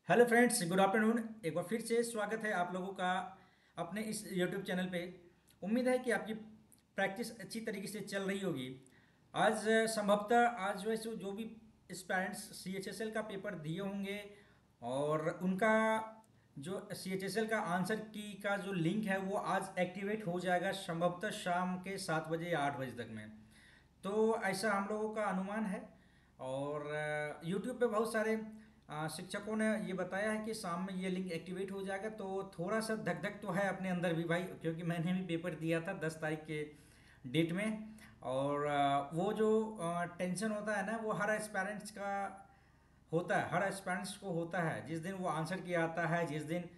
Hello friends, good afternoon. एक बार फिर से स्वागत है आप लोगों का अपने इस यूट्यूब चैनल पे। उम्मीद है कि आपकी प्रैक्टिस अच्छी तरीके से चल रही होगी। आज संभवतः आज वैसे जो भी एस्पायरेंट्स CHSL का पेपर दिए होंगे और उनका जो CHSL का आंसर की का जो लिंक है वो आज एक्टिवेट हो जाएगा, संभवतः शाम के 7 बजे या 8 बजे तक में। तो ऐसा हम लोगों का अनुमान है। और यूट्यूब पे बहुत सारे शिक्षकों ने ये बताया है कि शाम में ये लिंक एक्टिवेट हो जाएगा। तो थोड़ा सा धक धक तो है अपने अंदर भी भाई, क्योंकि मैंने भी पेपर दिया था 10 तारीख के डेट में। और वो जो टेंशन होता है ना, वो हर एस्पेरेंट्स का होता है, हर एस्पेरेंट्स को होता है। जिस दिन वो आंसर किया आता है, जिस दिन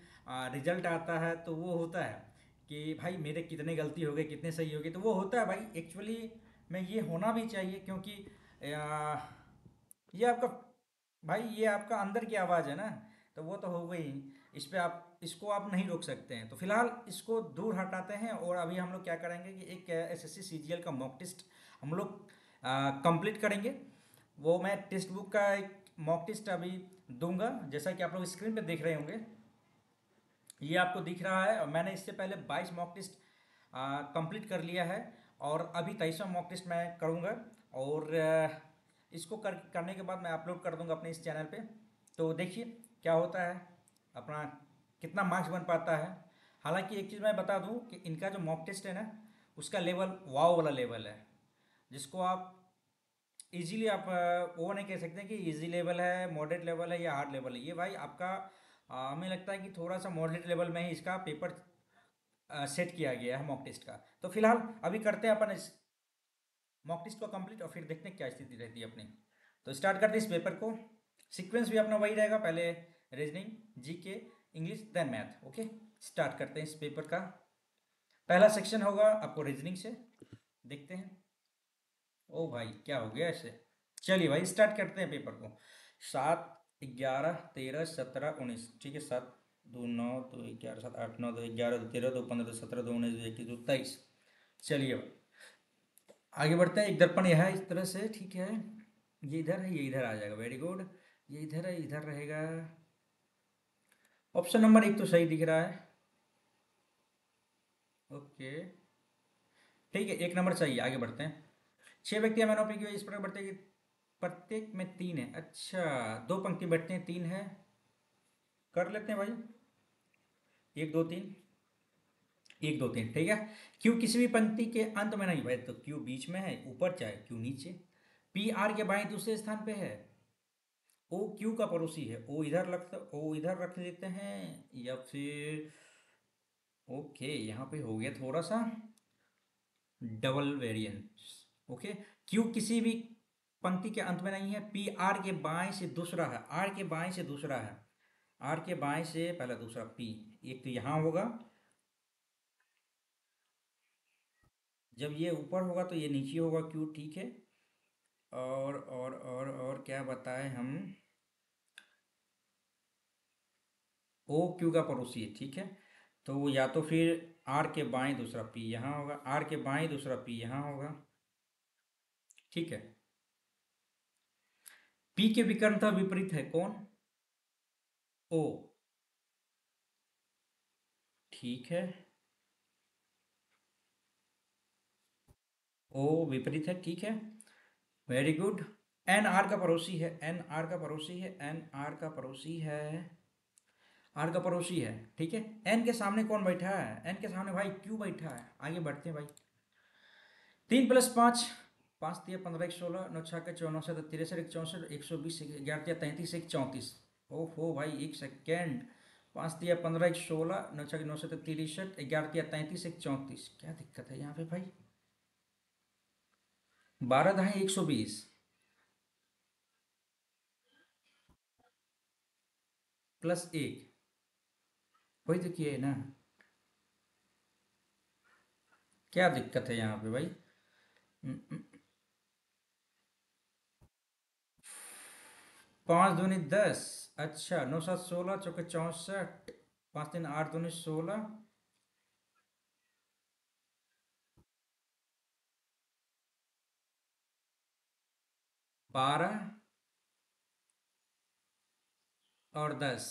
रिजल्ट आता है, तो वो होता है कि भाई मेरे कितने गलती हो गए, कितने सही हो गए। तो वो होता है भाई, एक्चुअली में ये होना भी चाहिए, क्योंकि ये आपका भाई, ये आपका अंदर की आवाज़ है ना। तो वो तो हो गई, इस पे आप इसको आप नहीं रोक सकते हैं। तो फिलहाल इसको दूर हटाते हैं और अभी हम लोग क्या करेंगे कि एक SSC CGL का मॉक टेस्ट हम लोग कंप्लीट करेंगे। वो मैं टेक्स्ट बुक का एक मॉक टेस्ट अभी दूंगा, जैसा कि आप लोग स्क्रीन पे देख रहे होंगे। ये आपको दिख रहा है, और मैंने इससे पहले 22 मॉक टेस्ट कंप्लीट कर लिया है। और अभी 23वां मॉक टेस्ट मैं करूँगा। और इसको करने के बाद मैं अपलोड कर दूंगा अपने इस चैनल पे। तो देखिए क्या होता है, अपना कितना मार्क्स बन पाता है। हालांकि एक चीज़ मैं बता दूं कि इनका जो मॉक टेस्ट है ना, उसका लेवल वाव वाला लेवल है, जिसको आप इजीली आप वो नहीं कह सकते कि इजी लेवल है, मॉडरेट लेवल है या हार्ड लेवल है। ये भाई आपका हमें लगता है कि थोड़ा सा मॉडरेट लेवल में ही इसका पेपर सेट किया गया है मॉक टेस्ट का। तो फिलहाल अभी करते हैं अपन इस मॉक टेस्ट को कंप्लीट, और फिर देखते हैं क्या स्थिति रहती है अपनी। तो स्टार्ट करते हैं इस पेपर को। सीक्वेंस भी अपना वही रहेगा, पहले reasoning, GK, English, then math. Okay, start करते हैं इस पेपर का। पहला सेक्शन होगा आपको रीजनिंग से, देखते हैं। ओ भाई क्या हो गया ऐसे। चलिए भाई स्टार्ट करते हैं पेपर को। 7, 11, 13, 17, 19, ठीक है। 7, 2, 9, 2, 11, 13, 2, 15, 2, 17, 2, 19, 2, 21, 2, 23। चलिए भाई आगे बढ़ते हैं। एक दर्पण यह है इस तरह से, ठीक है। ये इधर है, ये इधर आ जाएगा, वेरी गुड। ये इधर है, इधर रहेगा। ऑप्शन नंबर 1 तो सही दिख रहा है। ओके, ठीक है, 1 नंबर चाहिए। आगे बढ़ते हैं। 6 व्यक्ति एमएनओपी की इस प्रकार बढ़ते हैं कि प्रत्येक में 3 है। अच्छा, 2 पंक्ति बैठते हैं, 3 है। कर लेते हैं भाई, 1 2 3, 1 2 3, ठीक है। क्यू किसी भी पंक्ति के अंत में नहीं भाई, तो क्यू बीच में है ऊपर, चाहे क्यू नीचे। पी आर के बाएं दूसरे स्थान पे है। ओ क्यू का पड़ोसी है। ओ इधर रख लेते हैं, या फिर ओके यहाँ पे हो गया थोड़ा सा डबल वेरिएंस। ओके, क्यू किसी भी पंक्ति के अंत में नहीं है। पी आर के बाएं से दूसरा है, आर के बाएं से दूसरा है। आर के बाएं से पहला दूसरा पी। एक तो यहाँ होगा, जब ये ऊपर होगा तो ये नीचे होगा क्यू, ठीक है। और क्या बताएं हम। ओ क्यू का पड़ोसी है, ठीक है। तो वो या तो फिर आर के बाएं दूसरा पी यहाँ होगा, आर के बाएं दूसरा पी यहाँ होगा, ठीक है। पी के विकर्णता विपरीत है कौन? ओ, ठीक है। ओ विपरीत है, ठीक है, वेरी गुड। एन आर का पड़ोसी है, एन आर का पड़ोसी है, एन आर का पड़ोसी है, आर का पड़ोसी है, ठीक है। एन के सामने कौन बैठा है? एन के सामने भाई क्यू बैठा है। आगे बढ़ते हैं भाई। 3 + 5, 5 × 3 = 15, 1 × 16, 9 × 6 = 64, 63, 1 × 64, 120, 11 × 33, 1 × 34। ओहो भाई एक सेकेंड। 5 × 3 = 15, 1 × 16, 9 × 6 = 63, 11 × 33, 1 × 34। क्या दिक्कत है यहाँ पे भाई? 12 दाएं 120 +1, वही तो किया है ना। क्या दिक्कत है यहाँ पे भाई? 5 दूनी 10। अच्छा, 9 7 16, 4 × 64, 5 3 8 दूनी 16, 12, और 10,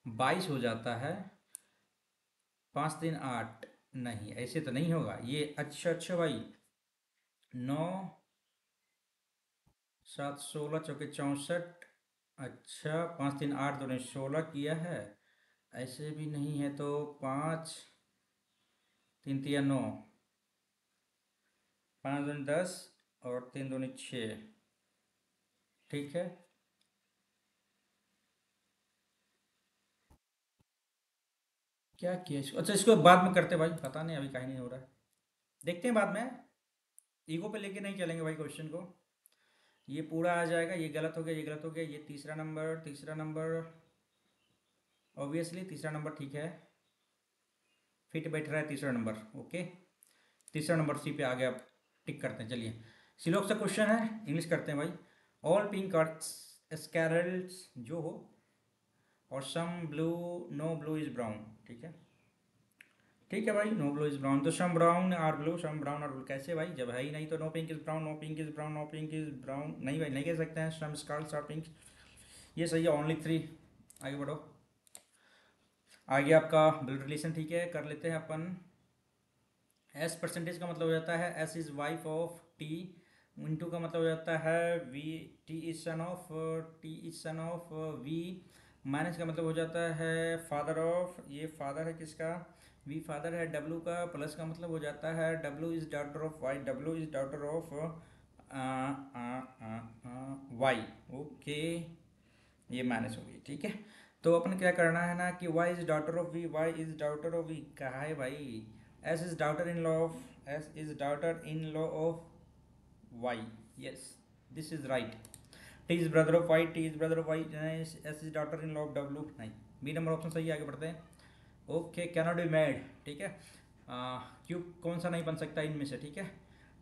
22 हो जाता है। 5 3 8, नहीं ऐसे तो नहीं होगा ये। अच्छा अच्छा भाई, 9 7 16 चौके 64। अच्छा, 5 3 8 2 16 किया है। ऐसे भी नहीं है तो 5 3 3 9, 5 2 10 और 3 2 6। ठीक है। क्या किया इसको? अच्छा, इसको बाद में करते भाई, पता नहीं अभी काहे नहीं हो रहा है। देखते हैं बाद में। ईगो पे लेके नहीं चलेंगे भाई क्वेश्चन को। ये पूरा आ जाएगा, ये गलत हो गया, ये गलत हो गया, ये तीसरा नंबर, तीसरा नंबर। ऑब्वियसली तीसरा नंबर ठीक है। फिट बैठ रहा है तीसरा नंबर। ओके, तीसरा नंबर सी पे आ गया। अब टिक करते हैं, चलिए। सिलोक सा क्वेश्चन है, इंग्लिश करते हैं भाई। ऑल पिंक आर स्कैरल्स जो हो, और some blue, no blue is brown. ठीक है, ठीक है भाई, नो ब्लू इज ब्राउन तो some brown are blue, some brown are blue. कैसे भाई, जब है ही नहीं तो no pink is brown, no pink is brown, no pink is brown. नहीं भाई, नहीं कह सकते हैं सम स्कार्ल्स आर पिंक। ये सही है, ओनली 3। आगे बढ़ो। आगे आपका ब्लड रिलेशन ठीक है, कर लेते हैं अपन। एस परसेंटेज का मतलब हो जाता है S is wife of T. Into का मतलब हो जाता है V, T is son of, T is son of V. Minus का मतलब हो जाता है फादर ऑफ, ये फादर है किसका, वी फादर है डब्लू का। प्लस का मतलब हो जाता है W is daughter of Y, W is daughter of Y. Okay, ये माइनस हो गई। ठीक है, तो अपन क्या करना है ना कि y is daughter of v, y is daughter of v कहा है भाई। s is daughter in law of, s is daughter in law of y। Yes, this is right. t is brother of y, t is brother of y, s is daughter in law of w। नहीं, B number option सही है, आगे बढ़ते हैं। Okay, cannot be made. ठीक है, cube कौन सा नहीं बन सकता इनमें से। ठीक है,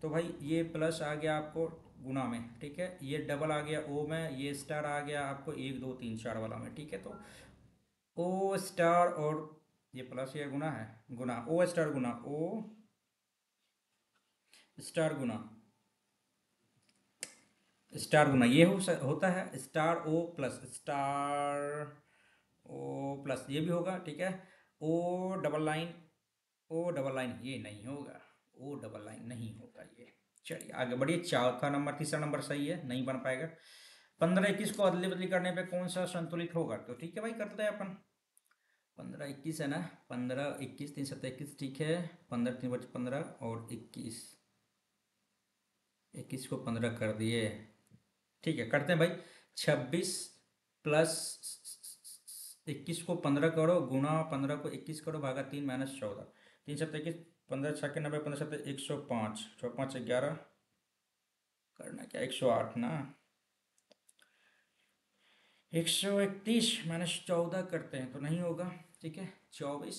तो भाई ये प्लस आ गया आपको गुना में। ठीक है, ये डबल आ गया ओ में, ये स्टार आ गया आपको 1 2 3 4 वाला में। ठीक है, तो ओ स्टार और ये प्लस या गुना है, गुना ओ स्टार गुना ओ स्टार गुना स्टार गुना ये होता है star O plus star O plus, ये भी होगा। ठीक है, O double line, O double line ये नहीं होगा, ओ डबल लाइन नहीं होगा ये। चलिए आगे बढ़िए। चौथा नंबर, तीसरा नंबर सही है, नहीं बन पाएगा। 15 21 को अदली बदली करने पे कौन सा संतुलित होगा? तो ठीक है भाई, करते हैं अपन। 15 21 है ना, 15 21, 3 7 21, ठीक है। 15 3 5 15 और 21, 21 को 15 कर दिए। ठीक है, करते हैं भाई। 26 प्लस 21 को 15 करो, गुणा 15 को 21 करो, भागा 3 माइनस 14। 3 7 21, 15 6 90, 15 7 105, 6 5 11, करना क्या, 108 ना। 131 माइनस 14 करते हैं तो नहीं होगा। ठीक है, 24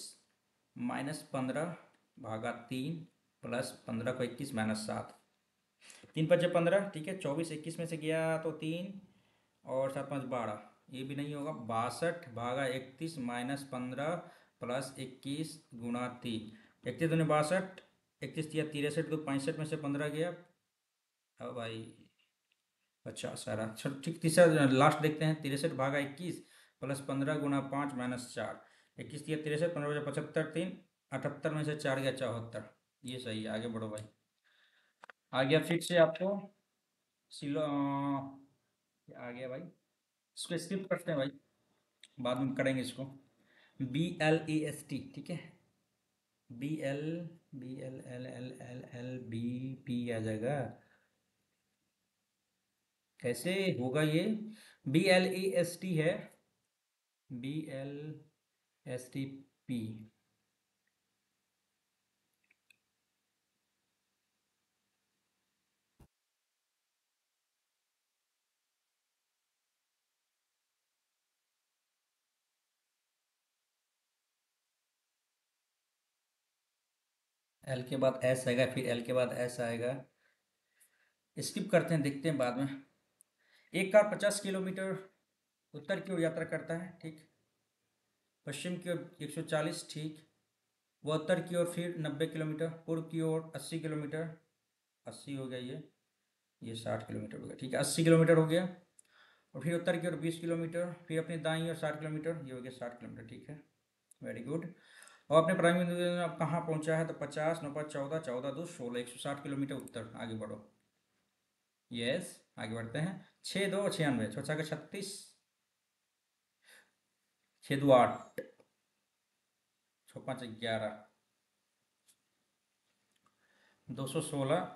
माइनस 15 भागा 3, प्लस 15 को 21 माइनस 7, 3 5 15। ठीक है, 24 21 में से गया तो 3, और 7 5 12, ये भी नहीं होगा। 62 भागा 31 माइनस 15 प्लस 21 गुणा 3। 31 दूनी 62, 31 3 63, तो 65 में से 15 गया। अब भाई 50 सारा। अच्छा ठीक, तीसरा लास्ट देखते हैं। 63 भागा 21 प्लस 15 गुणा 5 माइनस 4। 21 3 63, 15 75 3, 78 में से 4 गया 74। ये सही है, आगे बढ़ो भाई। आ गया फिर से आपको सिलो आ गया भाई। इसको स्किप करते हैं भाई, बाद में करेंगे इसको। BLEST, ठीक है। BL, BLLLLLB आ जाएगा। कैसे होगा ये? BLEST है, BLSTP। एल के बाद एस आएगा, फिर एल के बाद एस आएगा। स्किप करते हैं, देखते हैं बाद में। एक कार 50 किलोमीटर उत्तर की ओर यात्रा करता है, ठीक। पश्चिम की ओर 140, ठीक। वह उत्तर की ओर फिर 90 किलोमीटर, पूर्व की ओर 80 किलोमीटर। 80 हो गया ये 60 किलोमीटर हो गया। ठीक है, 80 किलोमीटर हो गया। और फिर उत्तर की ओर 20 किलोमीटर, फिर अपनी दाईं ओर 60 किलोमीटर, ये हो गया 60 किलोमीटर, ठीक है, वेरी गुड। और अपने प्राइम बिंदु से अब कहाँ पहुंचा है, तो 50, 9, 5, 14, 14, 2, 16, 160 किलोमीटर उत्तर, आगे बढ़ो। यस, आगे बढ़ते हैं। 6, 2, 96, 6, 6, 36, 6, 2, 8, 6, 5, 11, 216।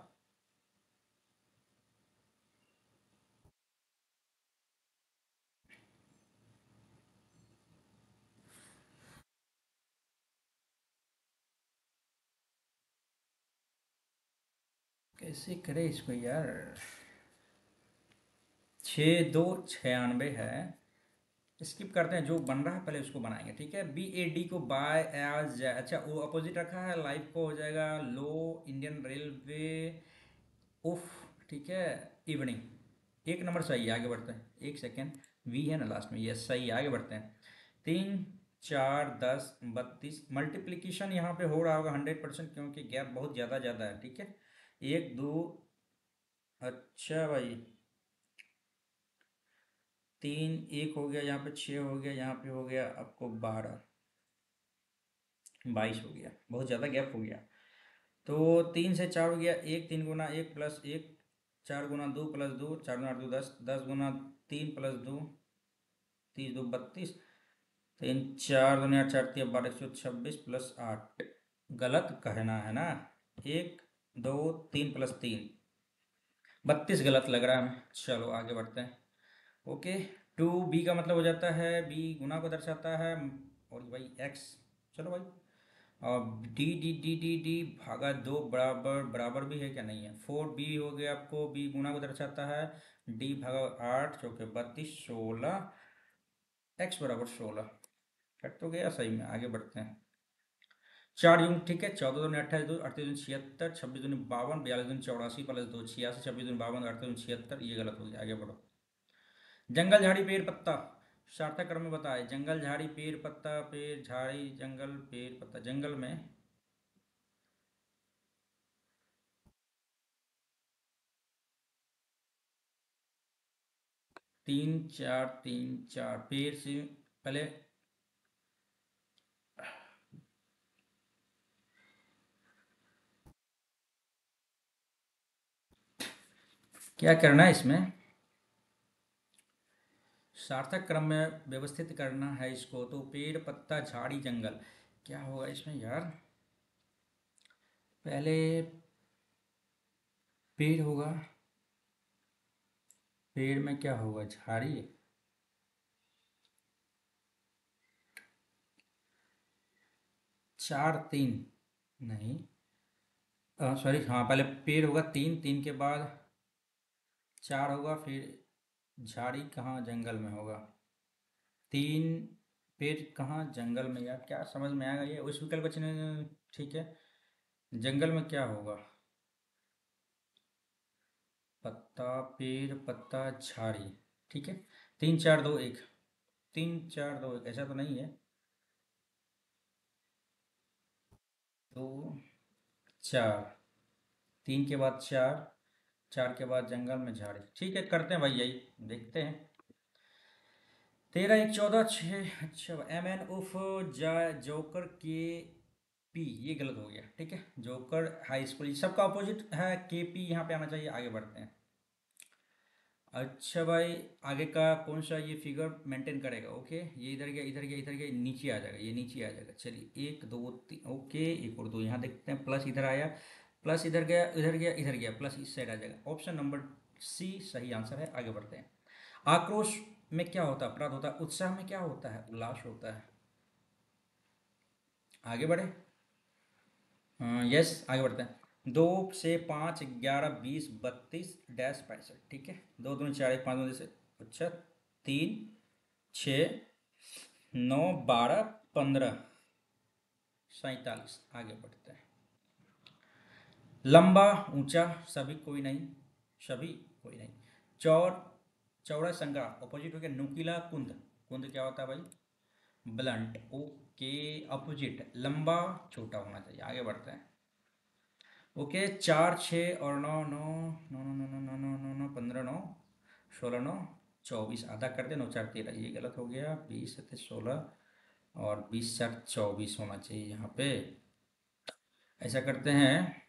कैसे करे इसको यार। 6, 2, 96 है। स्किप करते हैं, जो बन रहा है पहले उसको बनाएंगे, ठीक है। BAD को बाय एज, अच्छा वो अपोजिट रखा है, लाइफ को हो जाएगा लो, इंडियन रेलवे, उफ, ठीक है, इवनिंग। एक नंबर सही है, आगे बढ़ते हैं, एक सेकेंड, वी है ना लास्ट में, यस सही है, आगे बढ़ते हैं। 3, 4, 10, 32, मल्टीप्लीकेशन यहाँ पे हो रहा होगा 100%, क्योंकि गैप बहुत ज़्यादा ज़्यादा है, ठीक है। एक दो, अच्छा भाई, 3, एक हो गया, यहाँ पे 6 हो गया, यहाँ पे हो गया आपको 12, 22 हो गया, बहुत ज़्यादा गैप हो गया। तो 3 से 4 हो गया, एक, 3 गुना 1 प्लस 1, 4 गुना 2 प्लस 2, 4 गुना 8, 2, 10, 10 गुना 3 प्लस 2, 30, 2, 32, 3, 4 दूनी 8, 4 तिया 12, 126 प्लस 8, गलत कहना है ना। 1, 2, 3 प्लस 3, 32 गलत लग रहा है हमें, चलो आगे बढ़ते हैं। ओके, 2B का मतलब हो जाता है, B गुना को दर्शाता है, और भाई X, चलो भाई। और डी भागा 2 बराबर, बराबर भी है क्या, नहीं है। 4B हो गया आपको, B गुना को दर्शाता है, D भागा 8, चौके 32, 16, X बराबर 16, कट तो गया सही में, आगे बढ़ते हैं। 4 यूं, ठीक है, 14 दूनी 28, 2, 38 दूनी 76, 26 दूनी 52, 42 दूनी 84 प्लस 2, 86, 26 दूनी 52, 38 दूनी 76, ये गलत हो गया, आगे बढ़ो। जंगल झाड़ी पेड़ पत्ता, सार्थक क्रम में बताए, जंगल झाड़ी पेड़ पत्ता, पेड़ झाड़ी जंगल पेड़ पत्ता, जंगल में 3, 4, 3, 4 पेड़ से पहले, क्या करना है इसमें, सार्थक क्रम में व्यवस्थित करना है इसको, तो पेड़ पत्ता झाड़ी जंगल, क्या होगा इसमें यार, पहले पेड़ होगा, पेड़ में क्या होगा, झाड़ी, 4, 3, नहीं, सॉरी, हाँ पहले पेड़ होगा, 3, 3 के बाद 4 होगा, फिर झाड़ी कहाँ जंगल में होगा, 3 पेड़ कहाँ जंगल में, यार क्या समझ में आएगा ये, उस विकल्प बचने, ठीक है। जंगल में क्या होगा, पत्ता पेड़ पत्ता झाड़ी, ठीक है। 3, 4, 2, 1, 3, 4, 2, 1, ऐसा तो नहीं है। 2, 4, 3 के बाद 4, 4 के बाद जंगल में झाड़ी, ठीक है, करते हैं भाई यही, देखते हैं। 13, 1, 14, 6, अच्छा, MN उफ, जा जोकर के पी, ये गलत हो गया, ठीक है, जोकर हाई स्कूल, सबका अपोजिट है, KP यहाँ पे आना चाहिए, आगे बढ़ते हैं। अच्छा भाई, आगे का कौन सा ये फिगर मेंटेन करेगा, ओके, ये इधर गया, इधर गया, इधर गया, नीचे आ जाएगा, ये नीचे आ जाएगा, चलिए 1, 2, 3, ओके, एक और 2 यहाँ देखते हैं, प्लस इधर आया, प्लस इधर गया, इधर गया, इधर गया, प्लस इस साइड आ जाएगा, ऑप्शन नंबर C सही आंसर है, आगे बढ़ते हैं। आक्रोश में क्या होता है, अपराध होता है, उत्साह में क्या होता है, उल्लास होता है, आगे बढ़े। यस, आगे बढ़ते हैं। 2 से 5, 11, 20, 32, 65, ठीक है, 2 दूनी 4, 1, 5 दूनी से, अच्छा, 3, 6, 9, 12, 15, 47, आगे बढ़ते हैं। लंबा ऊंचा, सभी कोई नहीं, सभी कोई नहीं, चौर, चौड़ा संकरा, अपोजिट हो गया नुकीला कुंद, कुंद क्या होता है भाई, ब्लंट, ओके, अपोजिट, लंबा छोटा होना चाहिए, आगे बढ़ते हैं। ओके, 4, 6 और 9, 9, 9, 9, 9, 9, 9, 9, 9, 15, 9, 16, 9, 24 आधा कर दे, 9 4 13, ये गलत हो गया, 20 है 16 और 20 4 24 होना चाहिए यहाँ पे। ऐसा करते हैं,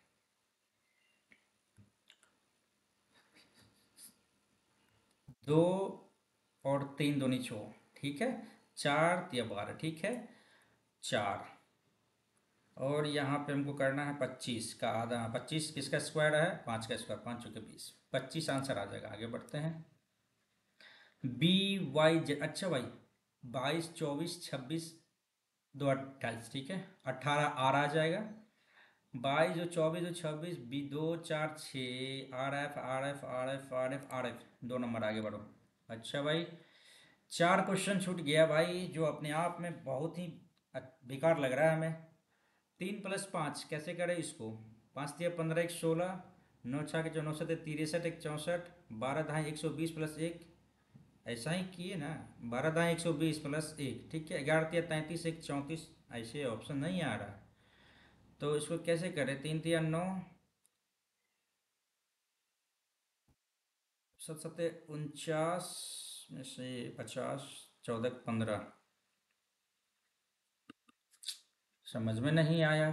2 और 3 दूनी 6, ठीक है, 4 या 12, ठीक है, 4। और यहाँ पे हमको करना है 25 का आधा, 25 किसका स्क्वायर है, 5 का स्क्वायर, 5 चौके 20, 25 आंसर आ जाएगा। आगे बढ़ते हैं। बी वाई जेड, अच्छा भाई, 22 24 26 2 28, ठीक है, 18 आर आ जाएगा। 22 जो 24 जो 26 B 2 4 6 R F R F R F R F R F, 2 number आगे बढ़ो। अच्छा भाई, 4 क्वेश्चन छूट गया भाई, जो अपने आप में बहुत ही बेकार लग रहा है हमें। 3 + 5 कैसे करें इसको, 5 × 3 = 15 1 16, 9 × 6 = 9 7 63 1 64, 12 × 2 = 120 + 1, ऐसा ही किए ना, 12 × 2 = 120 + 1, ठीक है, 11 × 3 = 33 1 34, ऐसे ऑप्शन नहीं आ रहा, तो इसको कैसे करें, 3 × 3 = 9, 7 7 49 में से 50, 14 × 15, समझ में नहीं आया,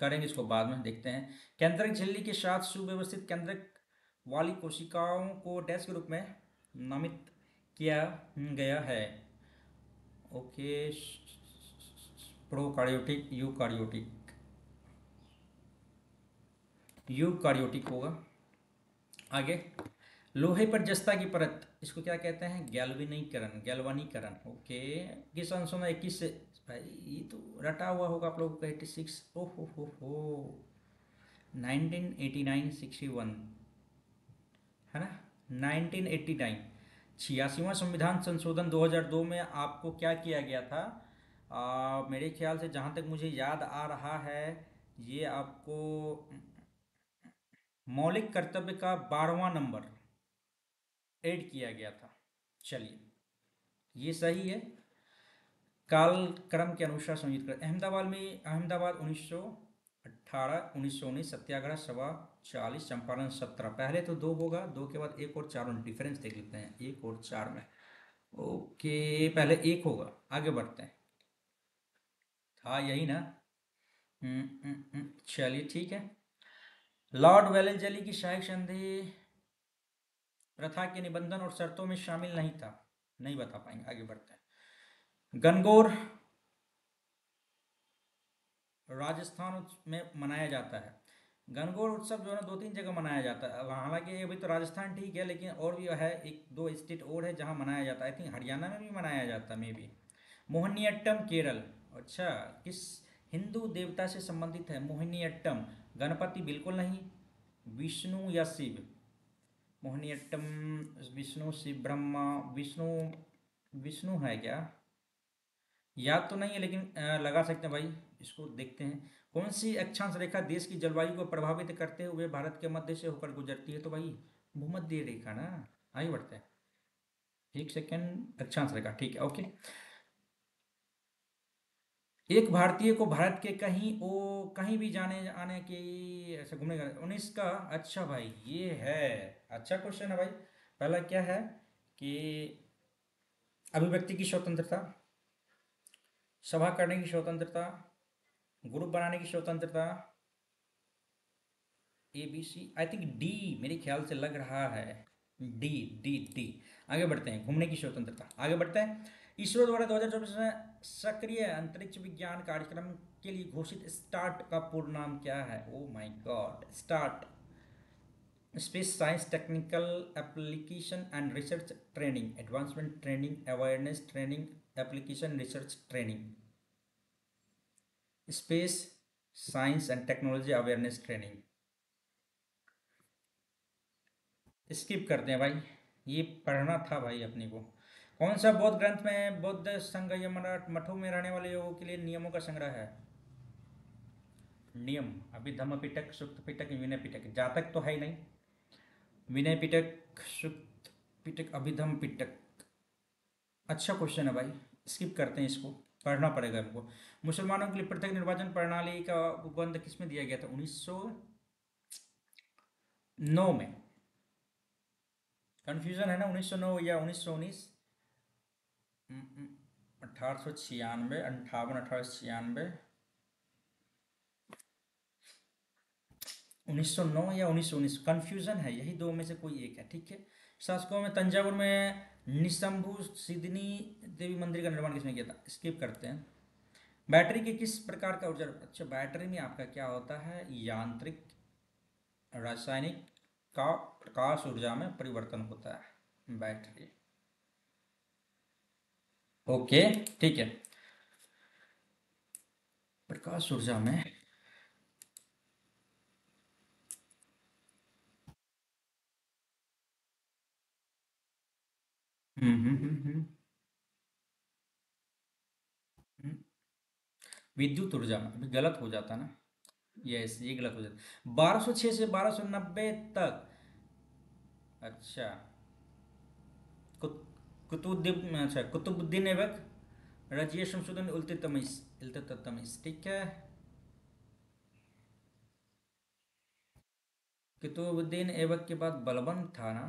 करेंगे इसको बाद में, देखते हैं। केंद्रक झिल्ली के साथ सुव्यवस्थित केंद्रक वाली कोशिकाओं को डैश के रूप में नामित किया गया है। ओके, प्रोकार्योटिक, यूकार्योटिक, यूकार्योटिक होगा। आगे, लोहे पर जस्ता की परत, इसको क्या कहते हैं, गैल्वेनीकरण, गैल्वानीकरण। ओके, किस सन 21 से, भाई ये तो रटा हुआ होगा आप लोगों का, 86, ओहो हो 1989 61, है ना, 1989, 86वां संविधान संशोधन 2002 में आपको क्या किया गया था, मेरे ख्याल से जहाँ तक मुझे याद आ रहा है, ये आपको मौलिक कर्तव्य का 12वां नंबर ऐड किया गया था। चलिए, ये सही है, कालक्रम के अनुसार संयोजित कर। अहमदाबाद 1918 1919 सत्याग्रह सभा 40, चंपारण 17, पहले तो 2 होगा, 2 के बाद 1 और 4 में डिफरेंस देख लेते हैं, 1 और 4 में। ओके, पहले 1 होगा, आगे बढ़ते हैं। हाँ यही ना, चलिए ठीक है। लॉर्ड वेलेंजली की सहायक संधि प्रथा के निबंधन और शर्तों में शामिल नहीं था, नहीं बता पाएंगे, आगे बढ़ते हैं। गणगौर राजस्थान में मनाया जाता है। गणगौर उत्सव जो है ना 2 3 जगह मनाया जाता है, अब हालांकि अभी तो राजस्थान ठीक है, लेकिन और भी है, 1 2 स्टेट और है जहाँ मनाया जाता है, आई थिंक हरियाणा में भी मनाया जाता है मे बी। मोहिनीअट्टम केरल, अच्छा, किस हिंदू देवता से संबंधित है मोहिनीअट्टम, गणपति बिल्कुल नहीं, विष्णु या शिव, मोहिनीअट्टम, विष्णु शिव ब्रह्मा, विष्णु, विष्णु है क्या, याद तो नहीं है, लेकिन लगा सकते हैं भाई, इसको देखते हैं। कौन सी अक्षांश रेखा देश की जलवायु को प्रभावित करते हुए भारत के मध्य से होकर गुजरती है, तो भाई भूमध्य रेखा ना, आगे बढ़ते हैं। 1 सेकेंड, अक्षांश रेखा, ठीक है, ओके। एक भारतीय को भारत के कहीं भी जाने आने की, ऐसे घूमने का 19 का, अच्छा भाई ये है, अच्छा क्वेश्चन है भाई। पहला क्या है कि अभिव्यक्ति की स्वतंत्रता, सभा करने की स्वतंत्रता, ग्रुप बनाने की स्वतंत्रता, ABC, आई थिंक डी, मेरे ख्याल से लग रहा है, डी, डी। आगे बढ़ते हैं, घूमने की स्वतंत्रता, आगे बढ़ते हैं। इसरो द्वारा 2024 में सक्रिय अंतरिक्ष विज्ञान कार्यक्रम के लिए घोषित स्टार्ट का पूर्ण नाम क्या है, oh my God, start, space science technical application and research training, advancement training, awareness training, application research training, space science and technology awareness training. Skip करते हैं भाई, ये पढ़ना था भाई अपने को। कौन सा बौद्ध ग्रंथ में बौद्ध संघ या मठों में रहने वाले लोगों के लिए नियमों का संग्रह है, नियम, अभिधम्म पिटक, सुक्त पिटक, विनय पिटक, जातक तो है ही नहीं, विनय पिटक, सुक्त पिटक, अभिधम्म पिटक, अच्छा क्वेश्चन है भाई, स्किप करते हैं इसको, पढ़ना पड़ेगा हमको। मुसलमानों के लिए पृथक निर्वाचन प्रणाली का उपबंध किसमें दिया गया था, 1909 में, कन्फ्यूजन है ना, 1909 या 1919? 1896, 58, 1896, 1909 या 1919, कन्फ्यूजन है, यही दो में से कोई एक है, ठीक है। शासकों में तंजावुर में निशंभु सिद्धनी देवी मंदिर का निर्माण किसने किया था? स्किप करते हैं। बैटरी के किस प्रकार का ऊर्जा, अच्छा बैटरी में आपका क्या होता है, यांत्रिक, रासायनिक का प्रकाश ऊर्जा में परिवर्तन होता है बैटरी। ओके, ठीक है, प्रकाश ऊर्जा में। हम्म, विद्युत ऊर्जा में अभी गलत हो जाता ना। यस, ये गलत हो जाता, 1206 से 1290 तक। अच्छा, कुत- कुतुबुद्दीन, अच्छा कुतुबुद्दीन ऐबक, रजिया शमसुद्दीन इल्तुतमिश, इल्तुतमिश, ठीक है। कुतुबुद्दीन ऐबक के बाद बलबन था ना।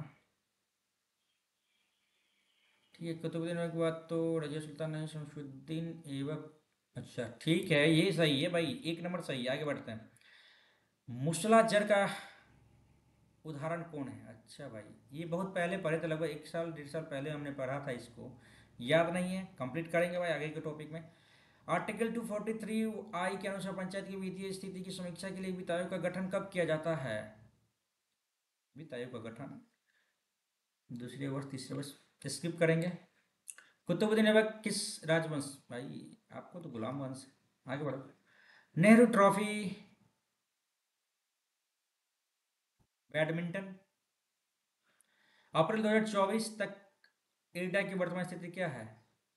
ठीक है, कुतुबुद्दीन ऐबक के बाद तो रजिया सुल्तान है, शमसुद्दीन ऐबक। अच्छा ठीक है, ये सही है भाई, एक नंबर सही है, आगे बढ़ते हैं। मुसला जर का उदाहरण कौन है? अच्छा भाई, ये बहुत पहले पढ़े थे, लगभग एक साल 1.5 साल पहले हमने पढ़ा था इसको, याद नहीं है, कंप्लीट करेंगे भाई आगे के टॉपिक में। आर्टिकल 243 के अनुसार पंचायत की वित्तीय स्थिति की समीक्षा के लिए वित्त आयोग का गठन कब किया जाता है? वित्त आयोग का गठन दूसरे वर्ष, तीसरे वर्ष, स्किप करेंगे। कुतुबुद्दीन ऐबक किस राजवंश, भाई आपको तो गुलाम वंश, आगे बढ़ो। नेहरू ट्रॉफी बैडमिंटन, अप्रैल 2024 तक एडा की वर्तमान स्थिति क्या है?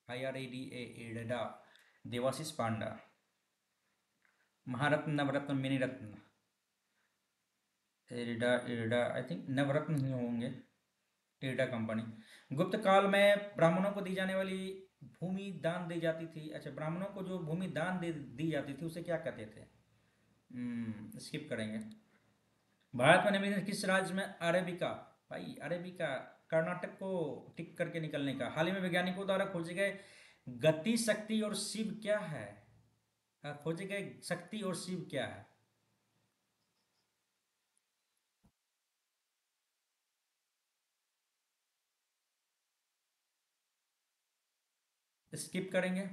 IRADA, एडा, देवाशीष पांडा, महारत्न, नवरत्न, मिनी रत्न, एडा, एडा आई थिंक नवरत्न ही होंगे, एडा कंपनी। गुप्त काल में ब्राह्मणों को दी जाने वाली भूमि दान दी जाती थी, अच्छा ब्राह्मणों को जो भूमि दान दी जाती थी उसे क्या कहते थे? स्किप करेंगे। भारत में निम्नलिखित किस राज्य में अरेबिका, भाई अरेबिका, कर्नाटक को टिक करके निकलने का, हाल ही में वैज्ञानिकों द्वारा खोजे गए गति, शक्ति और शिव क्या है? खोजे गए शक्ति और शिव क्या है? स्किप करेंगे।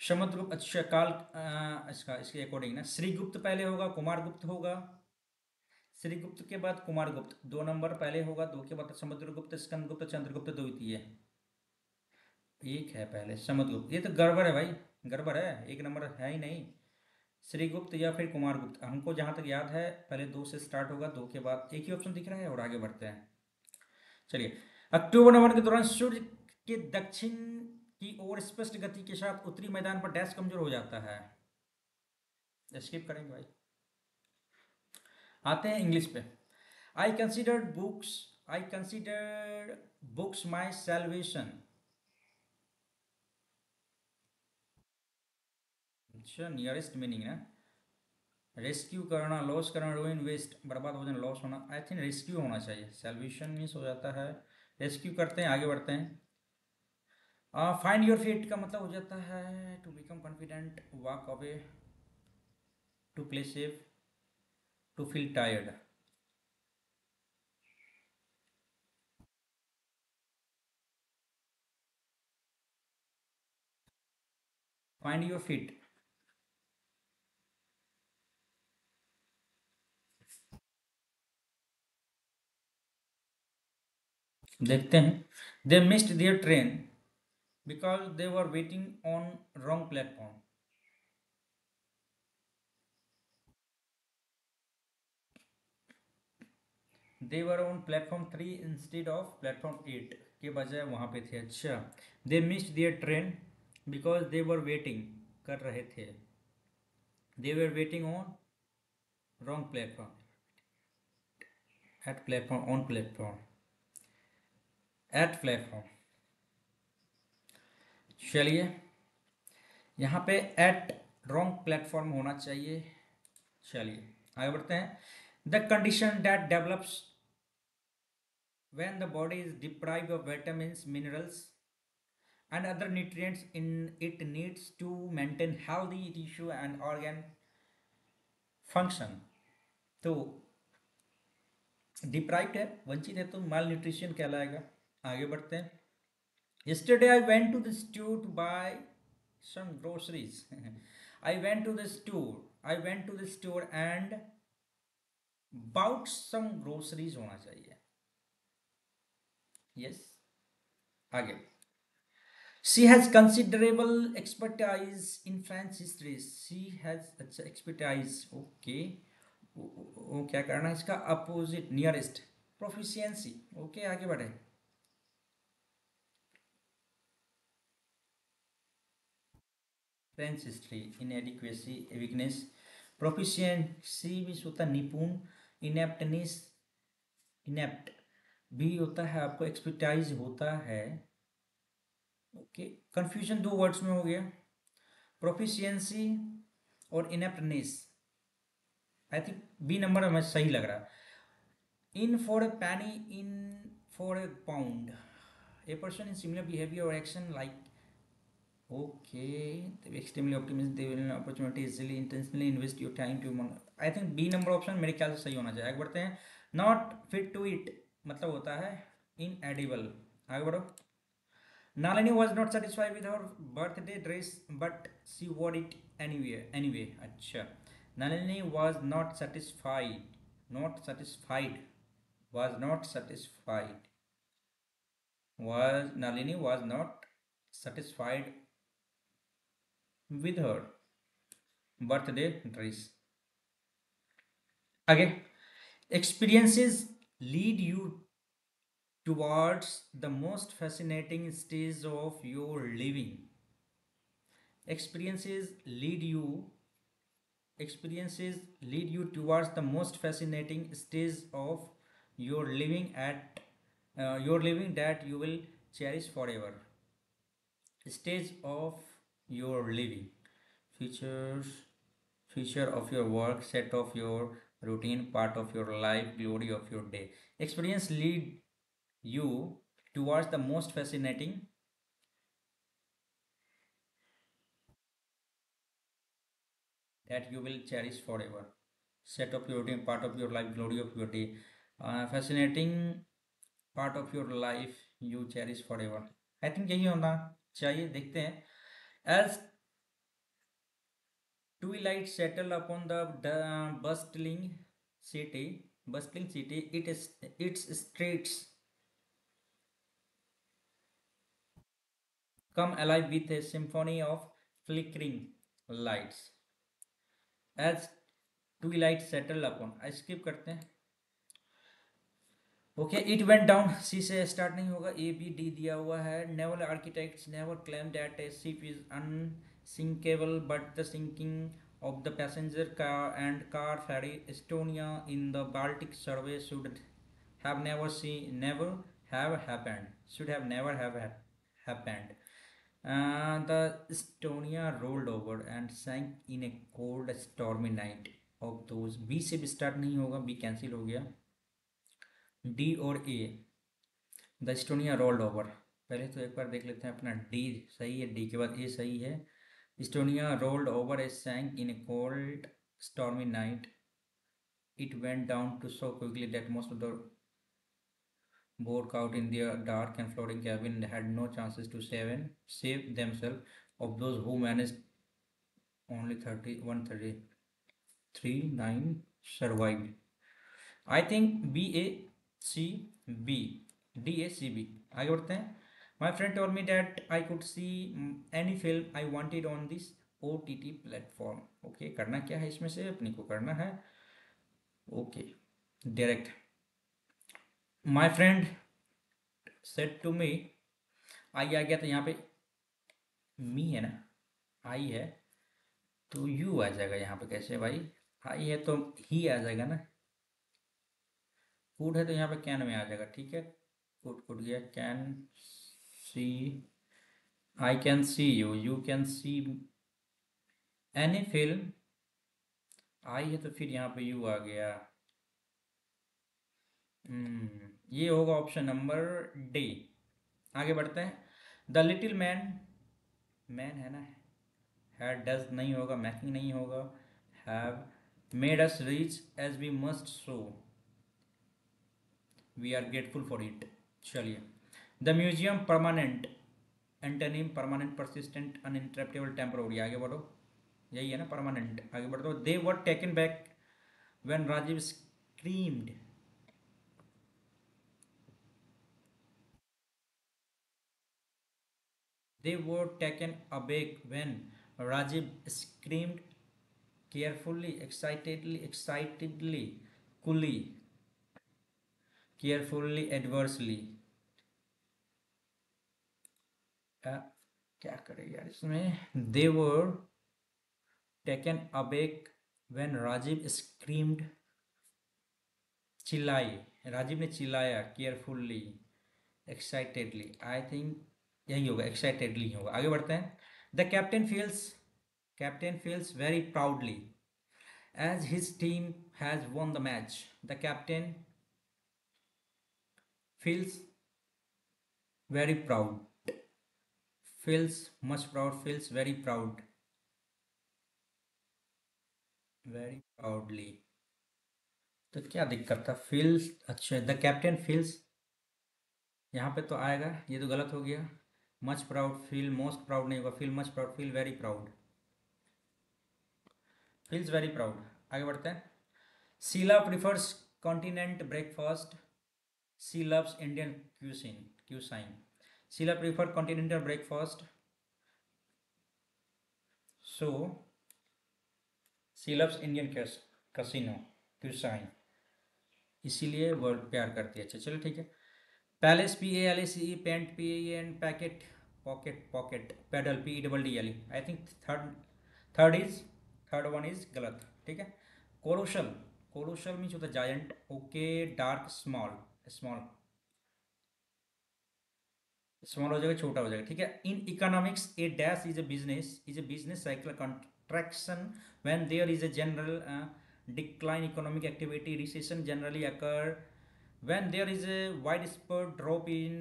समुद्रगुप्त, अच्छा काल, इसका इसके अकॉर्डिंग ना, श्रीगुप्त पहले होगा, कुमारगुप्त होगा? श्रीगुप्त के बाद कुमारगुप्त, 2 नंबर पहले होगा, 2 के बाद समुद्रगुप्त, स्कंदगुप्त, चंद्रगुप्त द्वितीय। एक है पहले समुद्रगुप्त, ये तो गड़बड़ है भाई, गड़बड़ है, 1 नंबर है ही नहीं। श्रीगुप्त या फिर कुमारगुप्त, हमको जहाँ तक याद है पहले 2 से स्टार्ट होगा, 2 के बाद एक ही ऑप्शन दिख रहा है, और आगे बढ़ते हैं। चलिए, अक्टूबर नवंबर के दौरान सूर्य के दक्षिण की ओर स्पष्ट गति के साथ उत्तरी मैदान पर डैश कमजोर हो जाता है। स्किप करेंगे भाई, आते हैं इंग्लिश पे। I consider books, I consider books my salvation. अच्छा, नियरेस्ट मीनिंग ना, रेस्क्यू करना, लॉस करना, रूइन, वेस्ट, बर्बाद हो जाना, लॉस होना, आई थिंक रेस्क्यू होना चाहिए, सेल्वेशन मीन्स हो जाता है रेस्क्यू। करते हैं, आगे बढ़ते हैं। फाइंड योर फीट का मतलब हो जाता है to become confident, walk away, to play safe, to feel tired. Find your feet, देखते हैं। They missed their train because they were waiting on wrong platform. They were on platform 3 instead of platform 8, के बजाय वहाँ पे थे। अच्छा, they missed their train because they were waiting कर रहे थे, they were waiting on wrong platform, at platform, on platform, at platform. चलिए, यहाँ पे एट रॉन्ग प्लेटफॉर्म होना चाहिए। चलिए आगे बढ़ते हैं। The condition that develops when the body is deprived of vitamins, minerals, and other nutrients in it needs to maintain healthy tissue and organ function. तो डिप्राइव्ड है, वंचित है, तो माल न्यूट्रिशन कहलाएगा। आगे बढ़ते हैं। Yesterday I went to the store to buy some groceries. I went to the store. I went to the store and bought some groceries होना चाहिए। Yes. आगे। She has considerable expertise in French history. She has अच्छा expertise. Okay. वो क्या करना है इसका opposite nearest proficiency. Okay आगे बढ़े। French history inadequacy weakness. Proficiency भी होता है निपुण। इनेप्टनेस इनेप्ट भी होता है आपको। एक्सपर्टाइज होता है। ओके कंफ्यूजन दो वर्ड्स में हो गया प्रोफिशिएंसी और ineptness. I think B number हमें सही लग रहा है। In for a penny in for a pound a person in similar behaviour और action like okay extremely optimist they will opportunity easily intentionally invest your time to I think B number option मेरे ख्याल से सही होना चाहिए। आगे बढ़ते हैं। नॉट फिट टू इट मतलब होता है इन एडिबल। आगे बढ़ो। Nalini was not satisfied with her birthday dress, but she wore it anyway. Anyway, अच्छा। Nalini was not satisfied. Not satisfied. Was not satisfied. Was Nalini was not satisfied with her birthday dress. Again, experiences lead you towards the most fascinating stage of your living. Experiences lead you experiences lead you towards the most fascinating stage of your living that you will cherish forever. Stage of your living. Features feature of your work, set of your routine, part of your life, glory of your day. Experience lead you towards the most fascinating that you will cherish forever. Set of your routine, part of your life, glory of your day. Fascinating part of your life you cherish forever. I think यही होना चाहिए। देखते हैं। As twilight settle upon the bustling city, its streets come alive with a symphony of flickering lights. As twilight settle upon, skip करते हैं। Okay it went down सी से start नहीं होगा। ए बी डी दिया हुआ है। Naval architects never claim that a ship is unsinkable but the sinking of the passenger car and car ferry Estonia in the Baltic survey should have never have happened should have never have happened. The Estonia rolled over and sank in a cold stormy night of those. B से भी start नहीं होगा, B cancel हो गया। D और ए the Estonia rolled over. पहले तो एक बार देख लेते हैं अपना डी सही है, डी के बाद ए सही है। Estonia rolled over a sank in a cold stormy night it went down too so quickly that most of the board out in their dark and floating cabin had no chances to save themselves. Of those who managed, only 9 survived. I think B A C B D A C B। आगे बढ़ते हैं। My friend told me that I could see any film I wanted on this OTT platform. Okay, करना क्या है इसमें से अपने को करना है okay direct. My friend said to me आई आ गया तो यहाँ पे मी है ना, आई है तो यू आ जाएगा यहाँ पे। कैसे भाई, आई है तो ही आ जाएगा ना। कूड है तो यहाँ पे कैन में आ जाएगा। ठीक है कूड कूड गया। Can see I can see you, you can see any film. आई है तो फिर यहाँ पे यू आ गया। ये होगा ऑप्शन नंबर डी। आगे बढ़ते हैं। द लिटिल मैन, मैन है ना, हैड डज नहीं होगा, मैकिंग नहीं होगा, have made us reach as we must show we are grateful for it. चलिए। The museum permanent, antonym permanent, persistent, uninterruptable, temporary. आगे बढ़ो, यही है ना परमानेंट। आगे बढ़ दो। They were taken back when Rajiv screamed, they were taken aback when Rajiv screamed carefully, excitedly, coolly, carefully, adversely। आ, क्या करें यार इसमें। they were taken aback when Rajiv screamed, चिल्लाए, राजीव ने चिल्लाया, केयरफुल्ली, एक्साइटेडली। आई थिंक यही होगा, एक्साइटेडली होगा। आगे बढ़ते हैं। The captain feels, captain feels very proudly as his team has won the match. The captain feels very proud, feels much proud, feels very proud, very proudly। तो क्या दिक्कत था, feels, अच्छा द कैप्टन फील्स, यहाँ पे तो आएगा, ये तो गलत हो गया। Much proud, feel most proud नहीं होगा, feel much proud, feel very proud, feels very proud. आगे बढ़ते हैं। Sheela prefers continent breakfast, she loves Indian cuisine, cuisine. Sheela prefer continental breakfast, so she loves Indian casino, cuisine, इसीलिए वो प्यार करती है। अच्छा चलो ठीक है। Palace, PALACE, paint, PAEN, packet, pocket, pocket, pedal, PEDDLE। I think third, third is, third one is गलत, ठीक है। कोरोशल, कोरोशल मीन्स होता है giant. Okay, dark, small, small, small हो जाएगा, छोटा हो जाएगा, ठीक है। In economics A dash is a business cycle contraction when there is a general decline economic activity, recession generally occur when there is a widespread drop in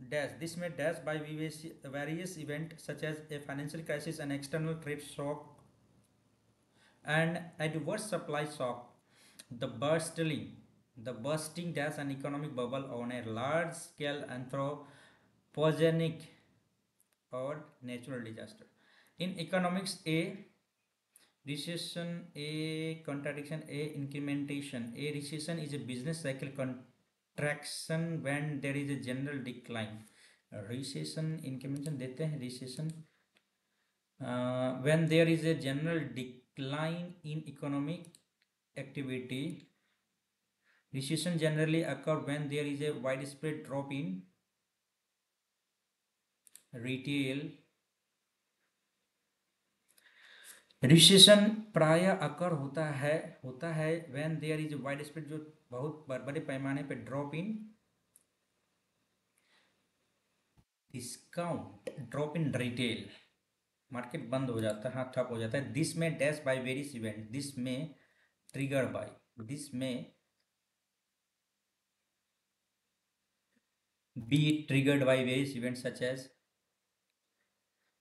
dash, this may dash by various events such as a financial crisis, an external trade shock, and adverse supply shock. The bursting, the bursting dash an economic bubble on a large scale, anthropogenic or natural disaster. In economics, a recession, a contradiction, a incrementation. A recession is a business cycle contraction when there is a general decline. Recession, incrementation देते हैं, recession when there is a general decline in economic activity. Recession generally occur when there is a widespread drop in retail। Recession प्राय occur होता है when there is widespread, जो बहुत बड़े पैमाने पे drop in discount, drop in retail, market बंद हो जाता है, हाँ ठप हो जाता है। दिस में dash by various event, this में ट्रिगर बाय, दिस में be triggered by various event such as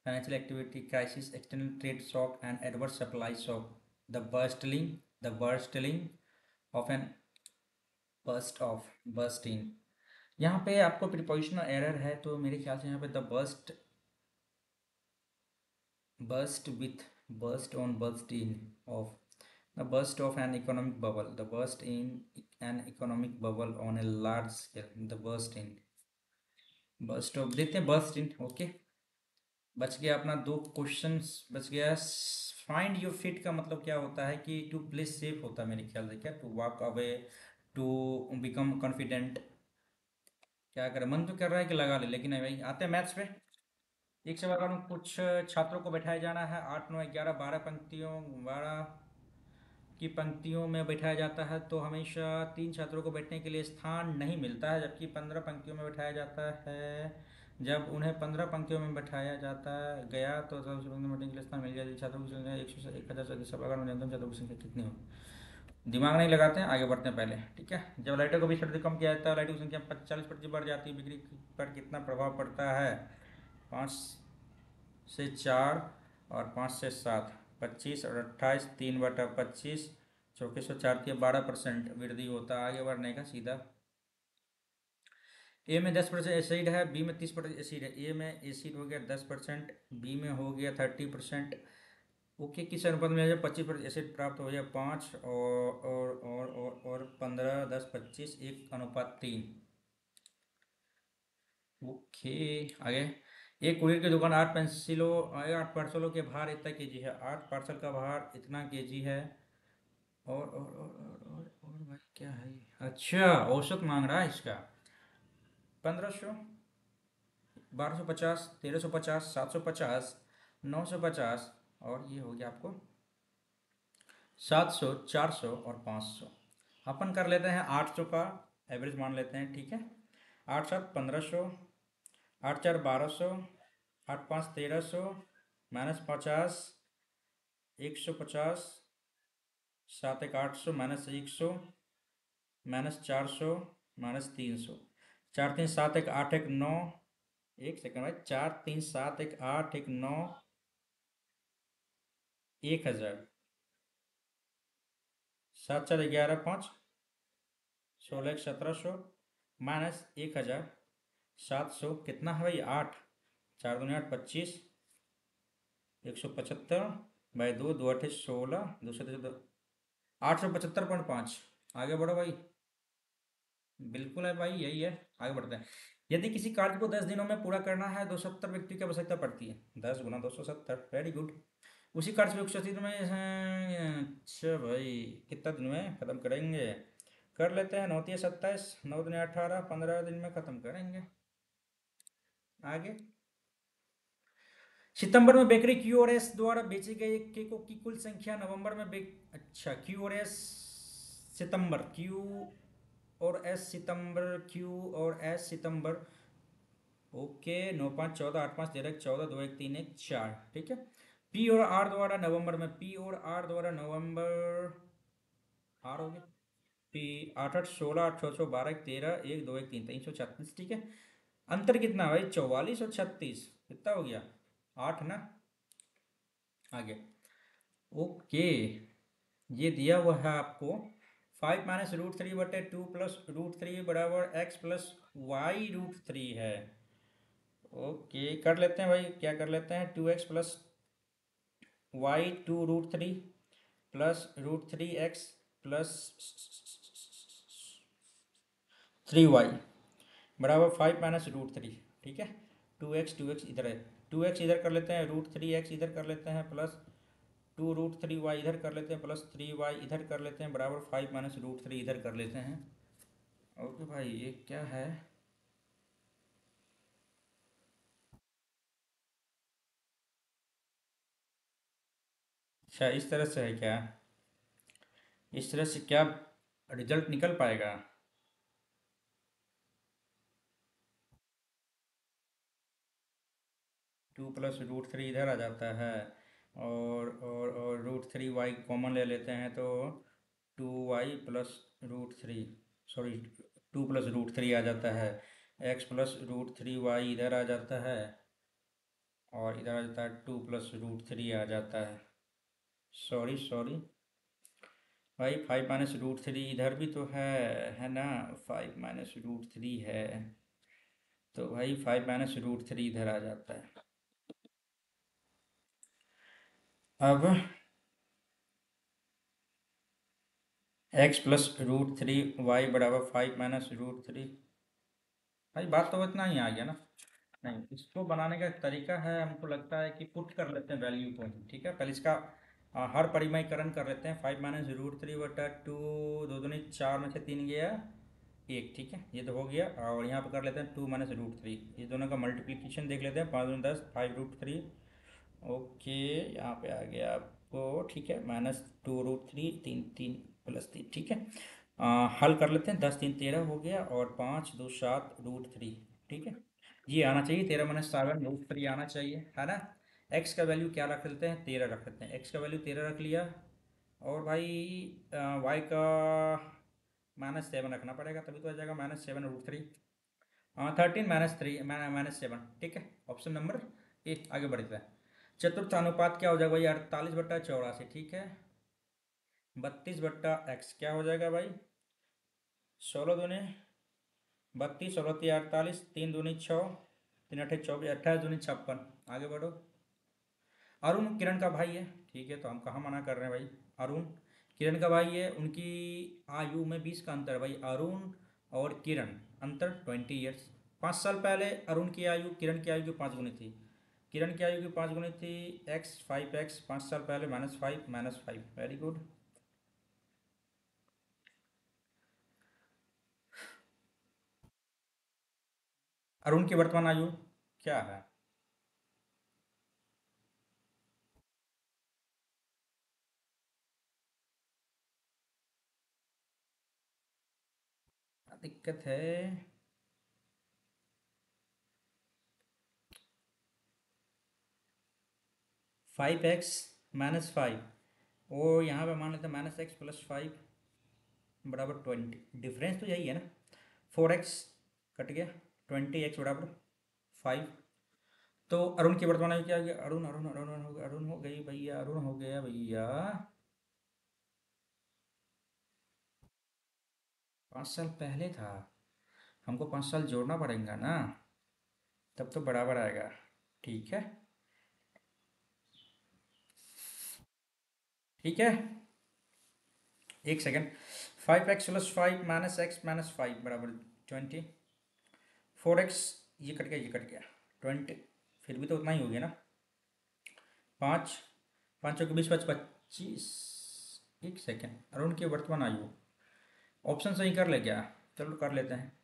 financial activity crisis, external trade shock, and adverse supply shock. The bursting of an burst in। यहाँ पे आपको prepositional error है, तो मेरे ख्याल से यहाँ पे the burst with burst on burst in of, the burst of an economic bubble, the burst in an economic bubble on a large scale, the burst in, burst of देते हैं, burst इन। Okay, बच गया अपना दो questions बच गया। Find your fit का मतलब क्या होता है कि टू प्ले सेफ होता है मेरे ख्याल से, क्या to walk away, to become confident. क्या करें, मन तो कर रहा है कि लगा ले, लेकिन नहीं भाई। आते हैं मैथ्स पे। एक से बार कुछ छात्रों को बैठाया जाना है, 8 9 11 12 पंक्तियों, 12 की पंक्तियों में बैठाया जाता है, तो हमेशा 3 छात्रों को बैठने के लिए स्थान नहीं मिलता है, जबकि 15 पंक्तियों में बैठाया जाता है। जब उन्हें 15 पंक्तियों में बैठाया जाता गया तो सबसे बैठने के लिए स्थान मिल गया। छात्रों की संख्या 100 से 1000 से अधिक, अगर न्यूनतम छात्रों की संख्या कितनी हो। दिमाग नहीं लगाते हैं, आगे बढ़ते हैं पहले। ठीक है, जब लाइटों को 20% कम किया जाता है, लाइटों की संख्या 40% बढ़ जाती है, बिक्री पर कितना प्रभाव पड़ता है? 5 से 4 और 5 से 7, 25 और 28, 3/25, 2404 की 12% वृद्धि होता है। आगे बढ़ने का सीधा। ए में 10% एसिड है, बी में 30% एसिड है। ए में एसिड हो गया 10%, बी में हो गया 30%। ओके, किस अनुपात में 25% एसिड प्राप्त हो जाए? 5 और 15, 10, 25, 1:3। ओके, आगे। एक कुरियर की दुकान 8 पार्सलों के भार इतना केजी है। 8 पार्सल का भार इतना केजी है। और भाई क्या है ये? अच्छा, औसत मांग रहा है इसका। 1500, 1250, 1350, 750, 950, और ये हो गया आपको 700, 400 और 500। अपन कर लेते हैं 800 का एवरेज मान लेते हैं। ठीक है, 8 7 1500, 8 4 1200, 8 5 1300, -50, 150, 7 1 800, -100, -400, -300, 4 3 7 1 8 1 9। एक सेकंड भाई, 4 3 7 1 8 1 9, 1000, 7 4 11 5, 16 1 700, -1000, 700 कितना है भाई? 8, 4 दूनी 8, 25, 175 बाई 2, 2 8 16, 875.5। आगे बढ़ो भाई। बिल्कुल है भाई, यही है। आगे बढ़ते हैं। यदि किसी कार्य को 10 दिनों में पूरा करना है, 270 व्यक्ति की आवश्यकता पड़ती है। 10 × 270, वेरी गुड। उसी कार्य को 180 दिन में अच्छा भाई, कितना दिन में खत्म करेंगे? कर लेते हैं 9 × 27, 9 × 18, 15 दिन में खत्म करेंगे। आगे। सितंबर में बेकरी क्यू और एस द्वारा बेचे गए केकों की कुल संख्या नवंबर में अच्छा, क्यू और एस सितंबर, क्यू और एस सितंबर। ओके, 9 5 14, 8 5 13 14, 2 1 3 1 4। ठीक है। पी और आर द्वारा नवंबर में, पी और आर द्वारा नवंबर, आर हो गया पी, 8 8 16, 8 6 12 13, 1 2 1 3, 336। ठीक है। अंतर कितना भाई? 44 और 36, कितना हो गया? 8 ना। आगे। ओके, ये दिया हुआ है आपको। 5 - √3/2 + √3 बराबर x + y√3 है। ओके, कर लेते हैं भाई, क्या कर लेते हैं? 2x + y 2√3 plus √3x plus 3y बराबर 5 - √3। ठीक है। 2x इधर है, 2x इधर कर लेते हैं, √3x इधर कर लेते हैं, प्लस 2√3y इधर कर लेते हैं, प्लस 3y इधर कर लेते हैं, बराबर 5 - √3 इधर कर लेते हैं। ओके भाई, ये क्या है? अच्छा, इस तरह से है क्या? इस तरह से क्या रिजल्ट निकल पाएगा? 2 + √3 इधर आ जाता है, और √3y कॉमन ले लेते हैं तो 2y + √3, सॉरी, 2 + √3 आ जाता है। x + √3y इधर आ जाता है, और इधर आ जाता है 2 + √3 आ जाता है। सॉरी सॉरी भाई, 5 - √3 इधर भी तो है ना? 5 - √3 है, तो भाई 5 - √3 इधर आ जाता है। अब x + √3y बराबर 5 - √3। भाई बात तो इतना ही आ गया ना? नहीं, इसको बनाने का तरीका है, हमको लगता है कि पुट कर लेते हैं वैल्यू को। ठीक है, पहले इसका हर परिमयकरण कर लेते हैं। 5 - √3/2, 2 दूनी 4 में से 3 गया 1। ठीक है, ये तो हो गया। और यहाँ पर कर लेते हैं 2 - √3, ये दोनों का मल्टीप्लीकेशन देख लेते हैं। 5 दूनी 10, 5√3। ओके, यहाँ पे आ गया आपको। ठीक है, -2√3, 3 3 + 3। ठीक है। हल कर लेते हैं। 10 3 13 हो गया, और 5 2 7 √3। ठीक है, ये आना चाहिए 13 - 7 √3 आना चाहिए, है ना? एक्स का वैल्यू क्या रख लेते हैं? 13 रख लेते हैं। एक्स का वैल्यू 13 रख लिया, और भाई वाई का -7 रखना पड़ेगा, तभी तो आ जाएगा -7√3। हाँ 13 -3 -7, ठीक है। ऑप्शन नंबर ए, आगे बढ़ते हैं। चतुर्थ अनुपात क्या हो जाएगा भाई? 48/84, ठीक है। 32/x क्या हो जाएगा भाई? 16 दूनी 32, 16 × 3 = 48, 3 दूनी 6, 3 × 8 = 24, 28 दूनी 56। आगे बढ़ो। अरुण किरण का भाई है, ठीक है, तो हम कहाँ मना कर रहे हैं भाई? अरुण किरण का भाई है, उनकी आयु में 20 का अंतर है भाई। अरुण और किरण, अंतर 20 ईयर्स। 5 साल पहले अरुण की आयु किरण की आयु की 5 गुनी थी। किरण की आयु की 5 गुनी थी। एक्स 5x, 5 साल पहले -5 वेरी गुड। अरुण की वर्तमान आयु क्या है? दिक्कत है। 5x - 5, और यहाँ पे मान लेते हैं -x + 5 = 20। डिफरेंस तो यही है ना। 4x कट गया, 20x = 5। तो अरुण की वर्तमान आयु क्या हो गया? अरुण अरुण अरुण अरुण हो गया, अरुण हो गई भैया, अरुण हो गया भैया। 5 साल पहले था, हमको 5 साल जोड़ना पड़ेगा ना, तब तो बराबर आएगा। ठीक है, ठीक है। एक सेकेंड। 5x + 5 -x - 5 = 20। 4x, ये कट गया, ये कट गया। 20, फिर भी तो उतना ही हो गया ना। 5, 5 × 20 = 25। एक सेकेंड, अरुण की वर्तमान आयु, ऑप्शन सही कर ले क्या? चलो कर लेते हैं।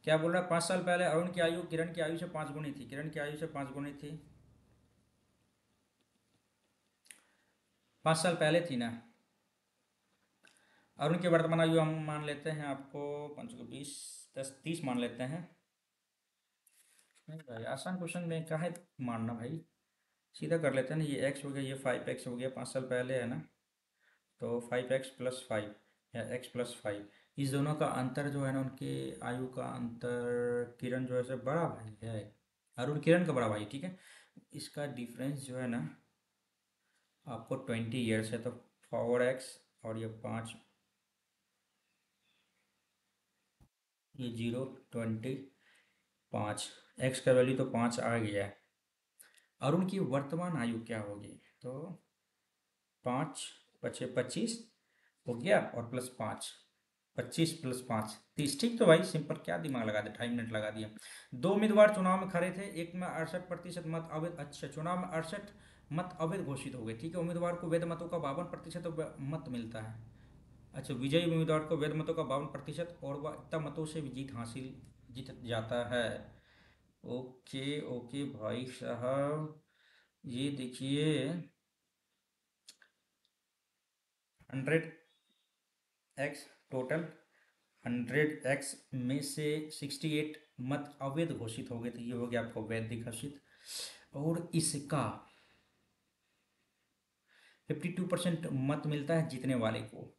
क्या बोल रहा है? 5 साल पहले अरुण की आयु किरण की आयु से 5 गुनी थी। किरण की आयु से 5 गुनी थी। 5 साल पहले थी ना। अरुण की वर्तमान आयु हम मान लेते हैं आपको 5 × 20, 10 30 मान लेते हैं। नहीं भाई, आसान क्वेश्चन में काहे मानना भाई, सीधा कर लेते हैं ना। ये x हो गया, ये 5x हो गया, 5 साल पहले है ना, तो 5x + 5 या x + 5। इस दोनों का अंतर जो है ना, उनके आयु का अंतर, किरण जो है से बड़ा भाई है, अरुण किरण का बड़ा भाई, ठीक है। इसका डिफरेंस जो है ना आपको 20 ईयर्स है, तो 4x, और ये 5, ये 0, 20, 5, x का वैल्यू तो 5 आ गया है। अरुण की वर्तमान आयु क्या होगी? तो 5 × 5 = 25 हो गया, और +5, 25 + 5 = 30। ठीक, तो भाई सिंपल, क्या दिमाग लगा दे, 2.5 मिनट लगा दिया। दो उम्मीदवार चुनाव में खड़े थे, एक में 68% मत अवैध, अच्छा, चुनाव में 68 मत अवैध घोषित हो गए, ठीक है। उम्मीदवार को वैध मतों का 52% मत मिलता है। अच्छा, विजयी उम्मीदवार को वैध मतों का 52%, और वह इतना मतों से भी जीत जाता है। ओके ओके भाई साहब, ये देखिए, 100x टोटल, 100x में से 68 मत अवैध घोषित हो गए, तो ये हो गया आपको वैध घोषित। और इसका 52% मत मिलता है जीतने वाले को,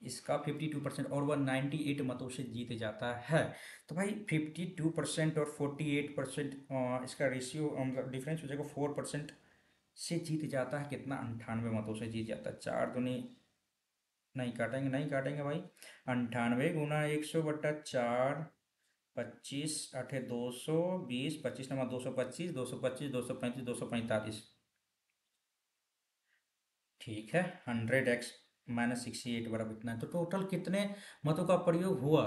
इसका 52%, और वह 98 मतों से जीत जाता है। तो भाई 52% और 48%, इसका रेशियो मतलब डिफरेंस हो जाएगा 4% से जीत जाता है। कितना? 98 मतों से जीत जाता है। 4 दूनी, नहीं काटेंगे, नहीं काटेंगे भाई। 98 × 100/4, 25, 8 220, 25 225, 225, 235, 245। ठीक है, 100x - 68 बराबर कितना है? तो टोटल कितने मतों का प्रयोग हुआ?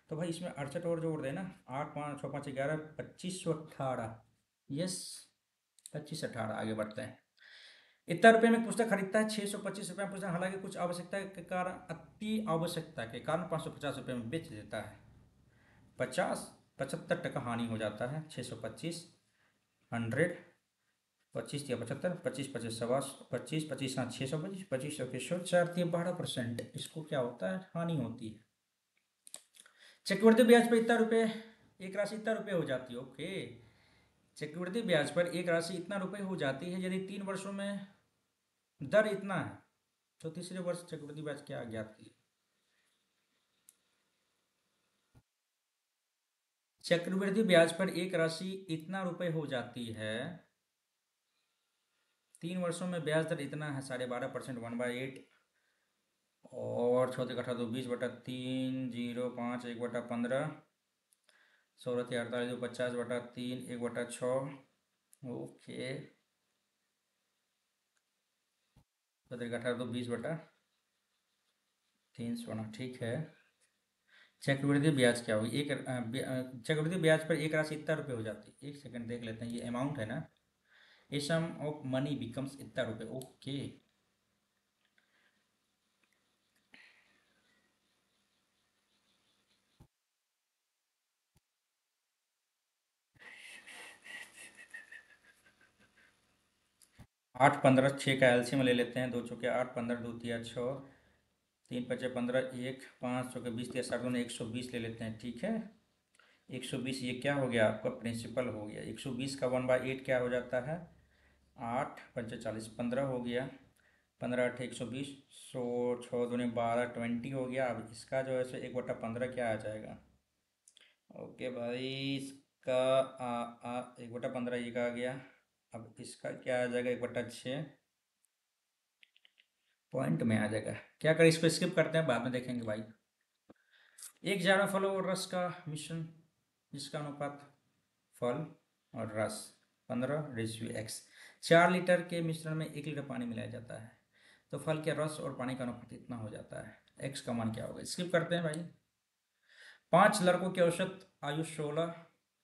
तो भाई इसमें 68 और जोड़ देना, 8 5 6 5 11, 2518। यस, 2518। आगे बढ़ते हैं। इतना रुपये में पुस्तक खरीदता है, 625 रुपये में पुस्तक, हालांकि कुछ आवश्यकता के कारण, अति आवश्यकता के कारण 550 रुपये में बेच देता है। 75% हानि हो जाता है। 625, 100, 25 × 75, 25 × 25 = 100, 25 25 × 625, 25 4 12%, इसको क्या होता है? हानि होती है। चक्रवृद्धि ब्याज पर इतना रुपये, एक राशि इतना रुपये हो जाती है। ओके, चक्रवृद्धि ब्याज पर एक राशि इतना रुपये हो जाती है यदि 3 वर्षों में दर इतना है। तो तीसरे वर्ष चक्रवृद्धि ब्याज क्या ज्ञात कीजिए। चक्रवृद्धि ब्याज पर एक राशि इतना रुपए हो जाती है, 3 वर्षों में ब्याज दर इतना है 12.5%, 1/8, और चौथे कट्ठा तो 20/3, 0.5, 1/15, 16×3 = 48, 50/3, 1/6। ओके। चौथे कट्ठा तो 20/3 ठीक है। चक्रवृद्धि ब्याज क्या होगी, चक्रवृद्धि ब्याज पर एक राशि इतना रुपए हो जाती है, एक सेकंड देख लेते हैं, ये अमाउंट है ना। ए सम ऑफ मनी बिकम्स इतना रुपए। ओके। 8, 15, 6 का एलसीएम ले लेते हैं, 2 × 8, 15, 2 × 3 = 6, 3 × 5 = 15, 1, 5 × 5 = 20, 120 ले लेते हैं, ठीक है। 120 ये क्या हो गया आपका, प्रिंसिपल हो गया। 120 का 1/8 क्या हो जाता है, 8, 5 × 40, 15 हो गया। 15, 8, 120, 6, 6 × 2 = 12, 20 हो गया। अब इसका जो है सो 1/15 क्या आ जाएगा। ओके भाई, इसका 1/15 ये का आ गया। अब इसका क्या आ जाएगा, 1/6 पॉइंट में आ जाएगा। क्या करें, इसको स्किप करते हैं, बाद में देखेंगे भाई। एक जार में फल और रस का मिश्रण, जिसका अनुपात फल और रस 15:x, 4 लीटर के मिश्रण में 1 लीटर पानी मिलाया जाता है, तो फल के रस और पानी का अनुपात इतना हो जाता है। एक्स का मान क्या होगा, स्किप करते हैं भाई। 5 लड़कों की औसत आयु 16,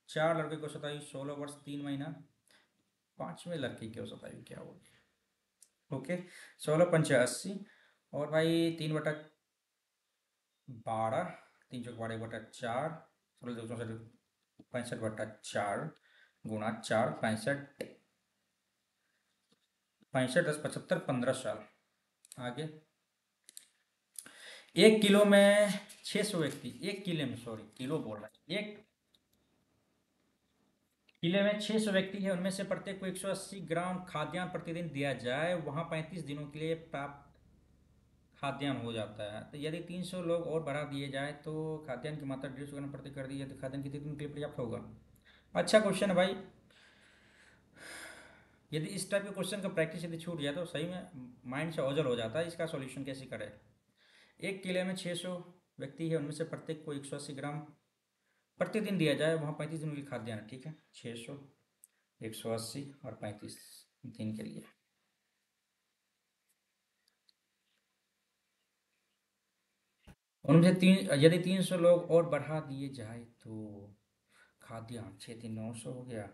4 लड़कों की औसत आयु 16 वर्ष 3 महीना, 5वें लड़के की औसत आयु क्या होगी। ओके। 16×5 = 80, और भाई 3/12, 3×12 = 4, 16×2 = 65/4 गुणा 4, 65, 65, 10, 75, 15 साल। आगे, 1 किलो में 600 व्यक्ति, 1 किले में, सॉरी किलो बोल रहा है, 1 किले में 600 व्यक्ति है, उनमें से प्रत्येक को 180 ग्राम खाद्यान्न प्रतिदिन दिया जाए, वहाँ 35 दिनों के लिए प्राप्त खाद्यान्न हो जाता है। तो यदि 300 लोग और बढ़ा दिए जाए तो खाद्यान्न की मात्रा 150 ग्राम प्रति कर दी जाए, तो खाद्यान्न कितने दिन के लिए पर्याप्त होगा। अच्छा क्वेश्चन है भाई। यदि इस टाइप के क्वेश्चन का प्रैक्टिस यदि छूट जाए तो सही में माइंड से ओझल हो जाता है, इसका सॉल्यूशन कैसे करें। 1 किले में 600 व्यक्ति है, उनमें से प्रत्येक को 180 ग्राम प्रतिदिन दिया जाए, वहाँ 35 दिनों की खाद्यान्न, ठीक है। 600, 180 और 35 दिन के लिए। उनमें से यदि 300 लोग और बढ़ा दिए जाए तो खाद्यान्न 6×3 = 900 हो गया,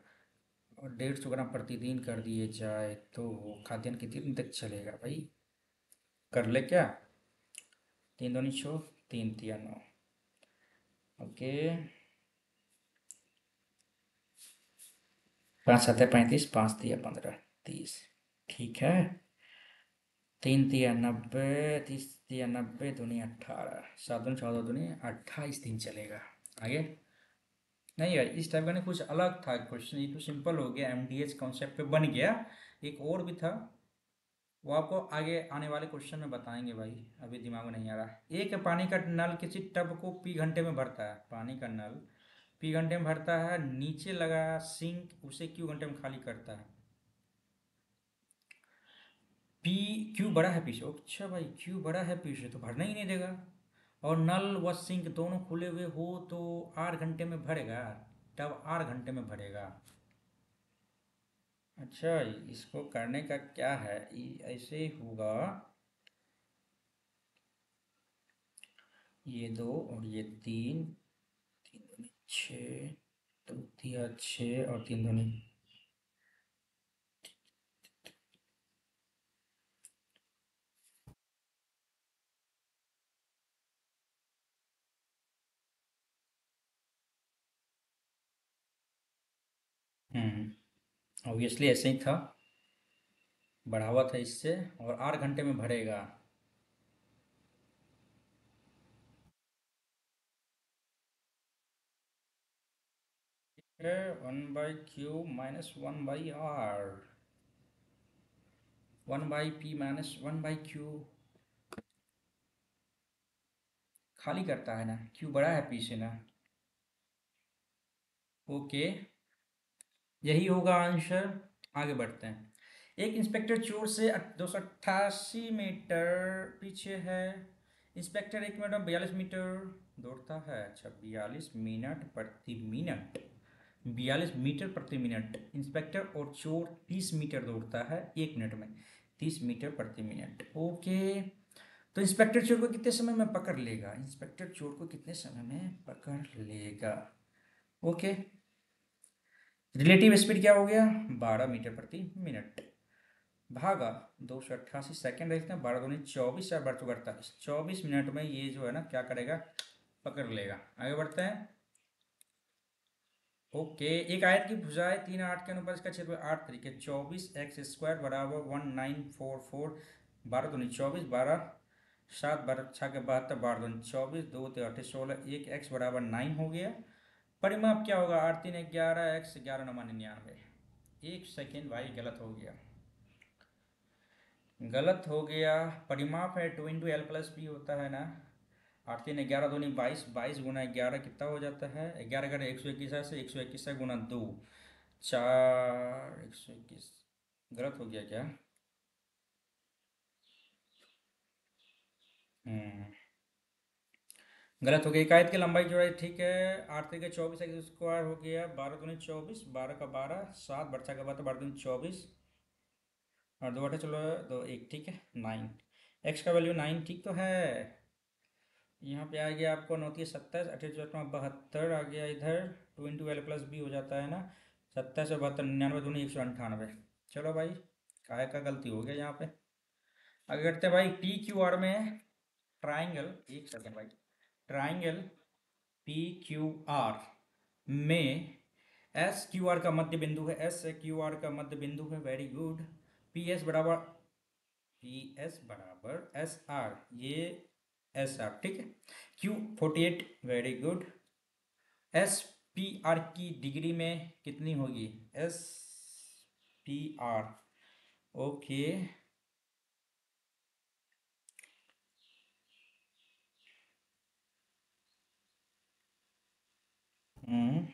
और 150 ग्राम प्रतिदिन कर दिए जाए तो खाद्यान्न कितने दिन तक चलेगा भाई, कर ले क्या। 3×2 = 6, 3×3 = 9। ओके। 5×7 = 35, 5×3 = 15, 30, ठीक है। 3×3 = 90, 30×3 = 90, दूनी 18, 7×2 = 14, 28 दिन चलेगा। आगे, नहीं यार, इस टाइप का नहीं, कुछ अलग था क्वेश्चन, ये तो सिंपल हो गया, एमडीएच कॉन्सेप्ट पे बन गया। एक और भी था, वो आपको आगे आने वाले क्वेश्चन में बताएंगे भाई, अभी दिमाग में नहीं आ रहा। एक पानी का नल किसी टब को पी घंटे में भरता है, पानी का नल पी घंटे में भरता है, नीचे लगा सिंक उसे क्यू घंटे में खाली करता है। पी, क्यू बड़ा है पी से, अच्छा भाई क्यू बड़ा है पी से तो भरना ही नहीं देगा, और नल व सिंक दोनों खुले हुए हो तो 8 घंटे में भरेगा, टब 8 घंटे में भरेगा। अच्छा, इसको करने का क्या है, ऐसे ही होगा, ये 2 और ये 3, 3×6, तो दिया 6 और 3×2। ऑब्वियसली ऐसे ही था, बढ़ावा था इससे, और 8 घंटे में भरेगा। 1/Q - 1/R, 1/P - 1/Q, खाली करता है ना, क्यू बड़ा है पीछे ना। ओके, यही होगा आंसर। आगे बढ़ते हैं। एक इंस्पेक्टर चोर से 288 मीटर पीछे है। इंस्पेक्टर 1 मिनट में 42 मीटर दौड़ता है। अच्छा, 42 मिनट प्रति मिनट, 42 मीटर प्रति मिनट। इंस्पेक्टर और चोर 30 मीटर दौड़ता है 1 मिनट में, 30 मीटर प्रति मिनट। ओके, तो इंस्पेक्टर चोर को कितने समय में पकड़ लेगा? इंस्पेक्टर चोर को कितने समय में पकड़ लेगा? ओके, रिलेटिव स्पीड क्या हो गया? 12 मीटर प्रति मिनट भागा 288 सेकेंड देखते हैं। 12 दूनी 24, 4 12 चौक 48, 24 मिनट में ये जो है ना क्या करेगा? पकड़ लेगा। आगे बढ़ते हैं। ओके, एक आयत की भुजाएं 3 8 के अनुपात, इसका क्षेत्रफल 8 तरीके 24 x² बराबर 1944। 12 दूनी 24, 12 7 12 6 के 72, 12 दूनी 24, 2 3 8 16, 1 x बराबर 9 हो गया। परिमाप क्या होगा? 8 3 11 x 11 9 99। 1 सेकेंड भाई, गलत हो गया, गलत हो गया। परिमाप है 2 × L + B होता है ना। 8 3 11 दूनी 22, 22 × 11 कितना हो जाता है? 11 11 121 से 121 गुना 2, 4 121। गलत हो गया क्या? हम्म, गलत हो गया। इकायत की लंबाई जोड़ाई ठीक है। 8 3 24 x² हो गया। 12 दूनी 24, 12 का 12, 7 बच्चा का 12, 12 दूनी 24 और 2 8 चलो 2 1, ठीक है 9। एक्स का वैल्यू 9 ठीक तो है। यहाँ पे आ गया आपको 9 3 27, 28 72 आ गया इधर। 2 × L + B हो जाता है ना। 27 और 72, 99 दूनी 198। चलो भाई, काय का गलती हो गया यहाँ पे। आगे करते हैं भाई। PQR में ट्राइंगल, एक सेकेंड भाई, ट्राइंगल PQR में SQR का मध्य बिंदु है। SQR का मध्य बिंदु है, वेरी गुड। PS बराबर ये SR, ठीक है। Q 48, very good. SPR की डिग्री में कितनी होगी? SPR, okay. हम्म,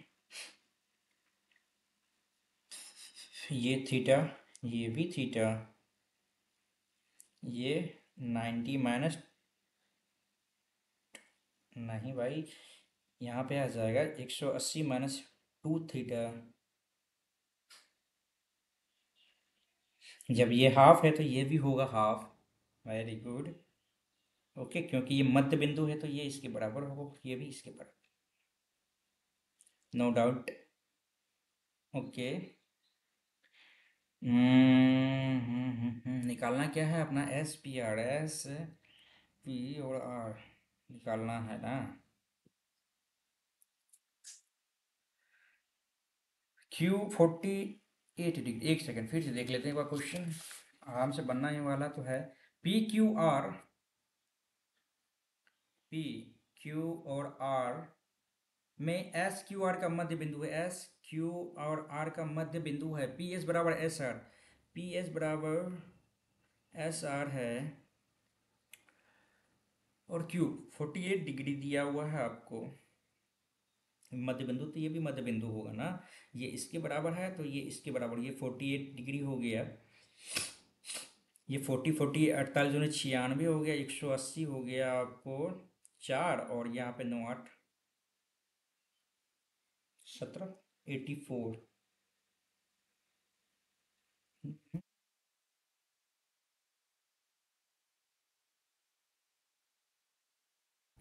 ये थीटा, ये भी थीटा, ये 90 माइनस, नहीं भाई, यहाँ पे आ जाएगा 180 माइनस 2 थीटा। जब ये हाफ है तो ये भी होगा हाफ, वेरी गुड। ओके, क्योंकि ये मध्य बिंदु है तो ये इसके बराबर होगा, ये भी इसके बराबर, नो डाउट। ओके, निकालना क्या है अपना? SPR, SP और R निकालना है ना। Q 48 डिग्री, एक सेकेंड फिर से देख लेते हैं एक बार क्वेश्चन, आराम से बनना ही वाला तो है। P Q और R में SQR का मध्य बिंदु है। SQR का मध्य बिंदु है। PS बराबर SR, PS बराबर SR है। और Q 48 डिग्री दिया हुआ है आपको, मध्य बिंदु, तो ये भी मध्य बिंदु होगा ना। ये इसके बराबर है तो ये इसके बराबर, ये 48 डिग्री हो गया। ये 40 40 48 जो 96 हो गया, 180 हो गया आपको 4, और यहाँ पे 9 8 17, 84।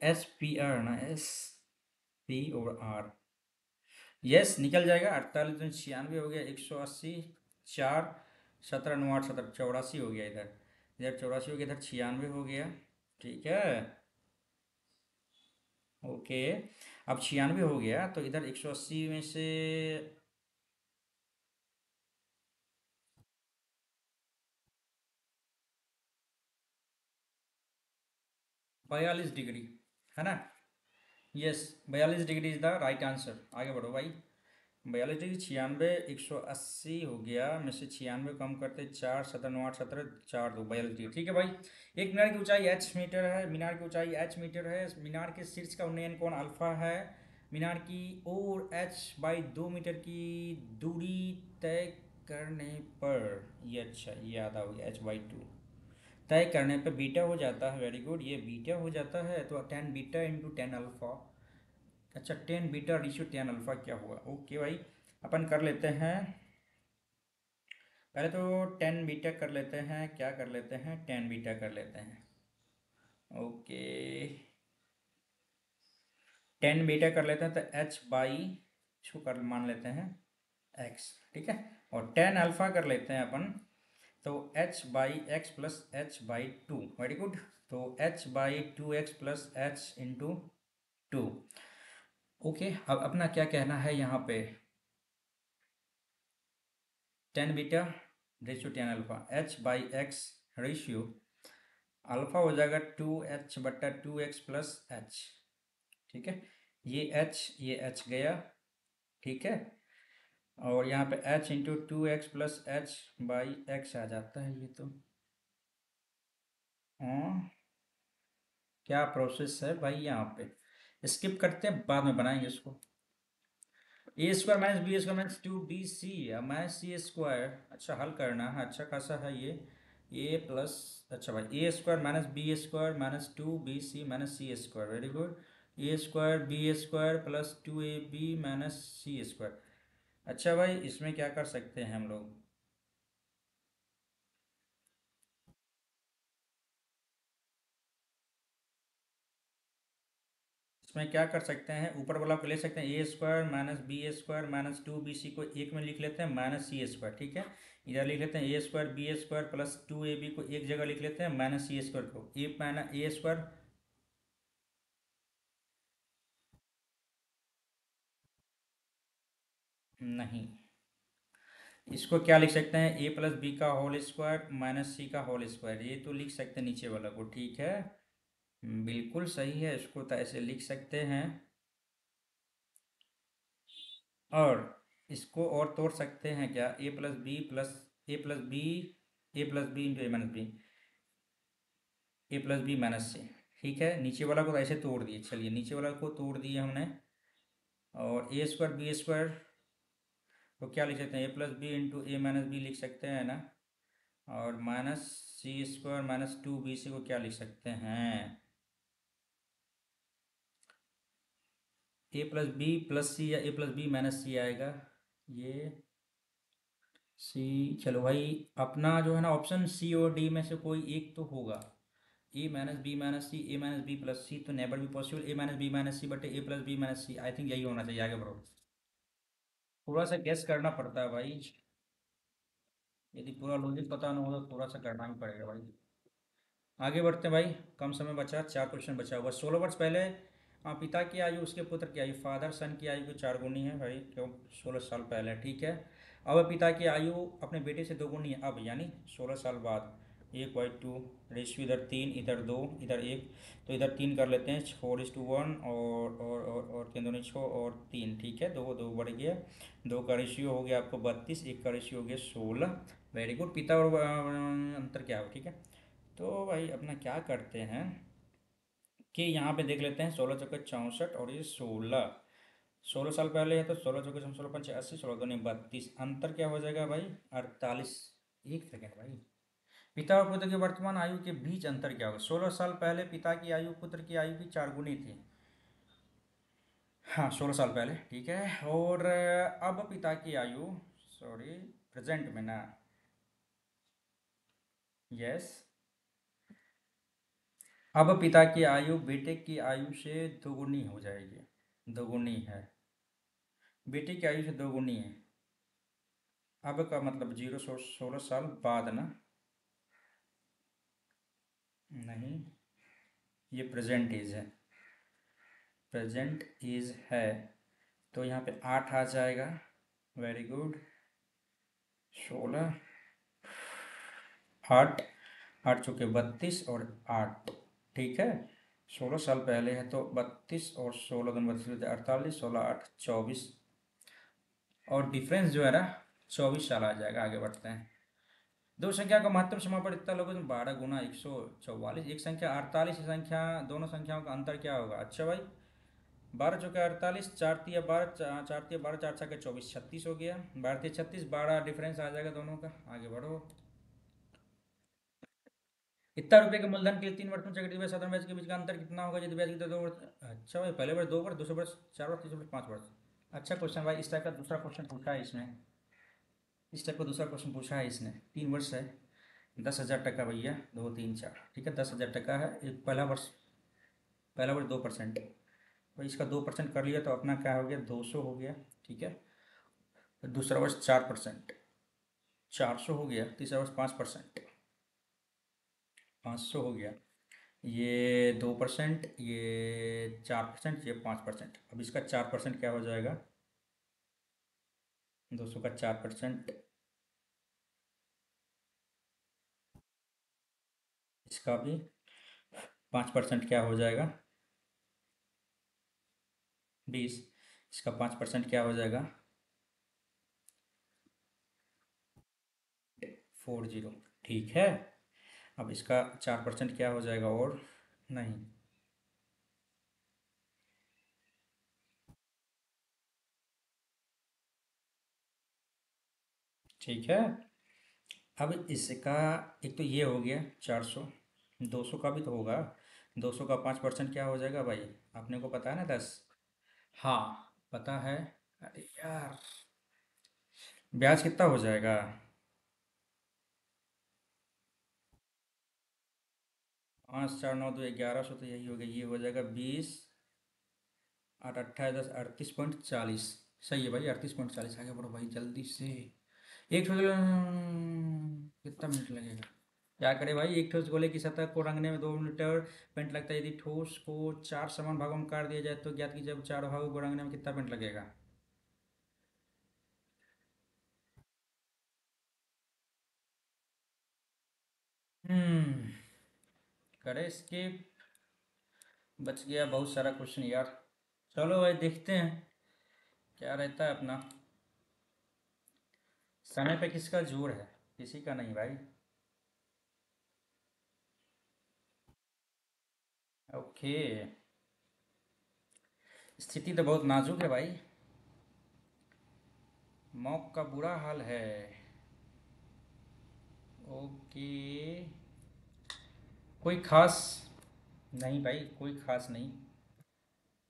SPR ना, SP और R, यस निकल जाएगा। 48 96 हो गया, 180 4, 17 9 8 17, 84 हो गया इधर। इधर 84 हो गया, इधर 96 हो गया, ठीक है। ओके, अब 96 हो गया तो इधर 180 में से 42 डिग्री है ना। Yes, 42 degree is the right answer. आगे बढ़ो भाई। 42 96 180 हो गया, में से 96 कम करते 4 7 9 8 17 4 2 42। ठीक है भाई। एक मीनार की ऊंचाई h मीटर है, मीनार की ऊंचाई h मीटर है, मीनार के शीर्ष का उन्नयन कोण अल्फा है, मीनार की ओर h/2 मीटर की दूरी तय करने पर, ये अच्छा ये आधा हो गया h/2 तय करने पर बीटा हो जाता है। वेरी गुड, ये बीटा हो जाता है, तो ten beta into ten alpha. अच्छा, ten beta ratio ten alpha क्या हुआ? ओके भाई, अपन कर लेते हैं। पहले तो टेन बीटा कर लेते हैं, क्या कर लेते हैं, टेन बीटा कर लेते हैं। ओके, टेन बीटा कर लेते हैं तो एच बाई, इसको कर मान लेते हैं एक्स। ठीक है, और टेन अल्फा कर लेते हैं अपन, तो h by x plus h by two. Very good, तो h by two x plus h into two. Okay, अब अपना क्या कहना है यहाँ पे, ten beta ratio ten alpha, h by x ratio alpha हो जाएगा 2h/2x प्लस एच। ठीक है, ये एच गया। ठीक है, और यहाँ पे h into 2x plus h by x आ जाता है ये तो। हाँ, क्या प्रोसेस है भाई यहाँ पे, स्किप करते हैं, बाद में बनाएंगे इसको। A square minus b square minus 2bc minus c square, अच्छा हल करना है, अच्छा खासा है ये। ए प्लस, अच्छा भाई, a square minus b square minus 2bc minus c square. Very good, a square b square plus 2ab minus c square. अच्छा भाई, इसमें क्या कर सकते हैं हम लोग, इसमें क्या कर सकते हैं, ऊपर वाला को ले सकते हैं, a square minus b square minus 2bc को एक में लिख लेते हैं माइनस सी स्क्वायर। ठीक है, इधर लिख लेते हैं a square b square plus 2ab को एक जगह लिख लेते हैं माइनस सी स्क्वायर को, ए माइनस ए स्क्वायर। नहीं, इसको क्या लिख सकते हैं, ए प्लस बी का होल स्क्वायर माइनस सी का होल स्क्वायर, ये तो लिख सकते हैं नीचे वाला को। ठीक है, बिल्कुल सही है, इसको तो ऐसे लिख सकते हैं। और इसको और तोड़ सकते हैं क्या, ए प्लस बी प्लस ए प्लस बी, ए प्लस बी इंटू ए माइनस बी, ए प्लस बी माइनस सी। ठीक है, नीचे वाला को तो ऐसे तोड़ दिए, चलिए नीचे वाला को तोड़ दिए हमने। और ए स्क्वायर बी स्क्वायर को क्या लिख सकते हैं, ए प्लस बी इंटू ए माइनस बी लिख सकते हैं ना। और minus c square minus 2bc को क्या लिख सकते हैं, ए प्लस बी प्लस सी या ए प्लस बी माइनस सी आएगा ये सी। चलो भाई, अपना जो है ना ऑप्शन सी और डी में से कोई एक तो होगा, a minus b minus c, a minus b plus c तो नेवर भी possible, a minus b minus c बटे a plus b minus c, I think यही होना चाहिए। आगे बढ़ो, थोड़ा सा गेस करना पड़ता है भाई, यदि पूरा लॉजिक पता ना हो तो थोड़ा सा करना ही पड़ेगा भाई। आगे बढ़ते हैं भाई, कम समय बचा, चार क्वेश्चन बचा हुआ। 16 वर्ष पहले पिता की आयु उसके पुत्र की आयु, फादर सन की आयु की चार गुनी है भाई, क्यों, 16 साल पहले। ठीक है, अब पिता की आयु अपने बेटे से दो गुनी है, अब यानी 16 साल बाद, 1/2 रेशियो, इधर 3 इधर 2 इधर 1, तो इधर 3 कर लेते हैं, 4:1, और 3 2 6 और 3। ठीक है, दो दो बढ़ गया, दो का रेशियो हो गया आपको 32, एक का रेशियो हो गया 16। वेरी गुड, पिता और अंतर क्या हो। ठीक है, तो भाई अपना क्या करते हैं कि यहाँ पे देख लेते हैं, 16 चौके 64 और ये 16, 16 साल पहले है तो 16 चौके 16 × 5 = 80, 16 × 2 = 32, अंतर क्या हो जाएगा भाई, 48। एक सेकेंड भाई, पिता और पुत्र की वर्तमान आयु के बीच अंतर क्या होगा, 16 साल पहले पिता की आयु पुत्र की आयु की चार गुनी थी। हाँ, 16 साल पहले। ठीक है, और अब पिता की आयु, सॉरी, प्रेजेंट में ना, यस, अब पिता की आयु बेटे की आयु से दोगुनी हो जाएगी, दोगुनी है, बेटे की आयु से दोगुनी है। अब का मतलब 16 साल बाद ना, नहीं, ये प्रेजेंट एज है, प्रेजेंट एज है, तो यहाँ पे 8 आ जाएगा। वेरी गुड, 16, 8, 8 × 4 = 32 और 8। ठीक है, 16 साल पहले है तो 32 और 16 × 32 = 48, 16 8 24, और डिफरेंस जो है ना 24 साल आ जाएगा। आगे बढ़ते हैं। दो संख्या का महत्तम समापन इतना लोगों में 12 गुना 144। एक संख्या 48 संख्या, दोनों संख्याओं का अंतर क्या होगा? अच्छा भाई, 12 चौके 48, 4 तिया 12, 4 तिया 12, 4 छक्के 24, 36 हो गया। 12 तिया 36, 12 डिफरेंस आ जाएगा दोनों का। आगे बढ़ो। इतना रुपए के मूलधन के लिए 3 वर्ष में चक्रवृद्धि ब्याज साधारण ब्याज के बीच का अंतर कितना होगा यदि ब्याज की दर 2 वर्ष? अच्छा भाई, पहले वर्ष 2 वर्ष, दूसरे वर्ष 4 वर्ष, तीसरे वर्ष 5 वर्ष। अच्छा क्वेश्चन भाई, इस टाइप का दूसरा क्वेश्चन पूछा है इसमें। इस टाइप का दूसरा क्वेश्चन पूछा है इसने। 3 वर्ष है, 10,000 टका भैया, 2 3 4, ठीक है, 10,000 टका है। एक पहला वर्ष 2%। भाई इसका 2% कर लिया तो अपना क्या हो गया? 200 हो गया, ठीक है। फिर दूसरा वर्ष 4%, 400 हो गया। तीसरा वर्ष 5%, 500 हो गया। ये 2%, ये 4%, ये 5%। अब इसका 4% क्या हो जाएगा? 200 का 4%, इसका भी 5% क्या हो जाएगा? 20। इसका 5% क्या हो जाएगा? 40। ठीक है। अब इसका 4% क्या हो जाएगा? और नहीं, ठीक है। अब इसका एक तो ये हो गया 400, 200 का भी तो होगा। 200 का 5% क्या हो जाएगा भाई? आपने को पता है ना, 10। हाँ, पता है। अरे यार, ब्याज कितना हो जाएगा? 5 4 9 2 1100, तो यही हो गया। ये हो जाएगा 20 8 28 10 38.40। सही है भाई, 38.40। आगे बढ़ो भाई जल्दी से। एक ठोस कितना मिनट लगेगा? क्या करे भाई, एक ठोस गोले की सतह को रंगने में 2 मीटर पेंट लगता है। यदि ठोस को 4 समान भागों में काट दिया जाए तो ज्ञात कीजिए जब 4 भागों को रंगने में कितना पेंट लगेगा? हम्म करे इसके। बच गया बहुत सारा क्वेश्चन यार। चलो भाई देखते हैं क्या रहता है अपना। समय पे किसका जोर है? किसी का नहीं भाई। ओके। स्थिति तो बहुत नाजुक है भाई। मौक का बुरा हाल है। ओके। कोई खास नहीं भाई, कोई खास नहीं।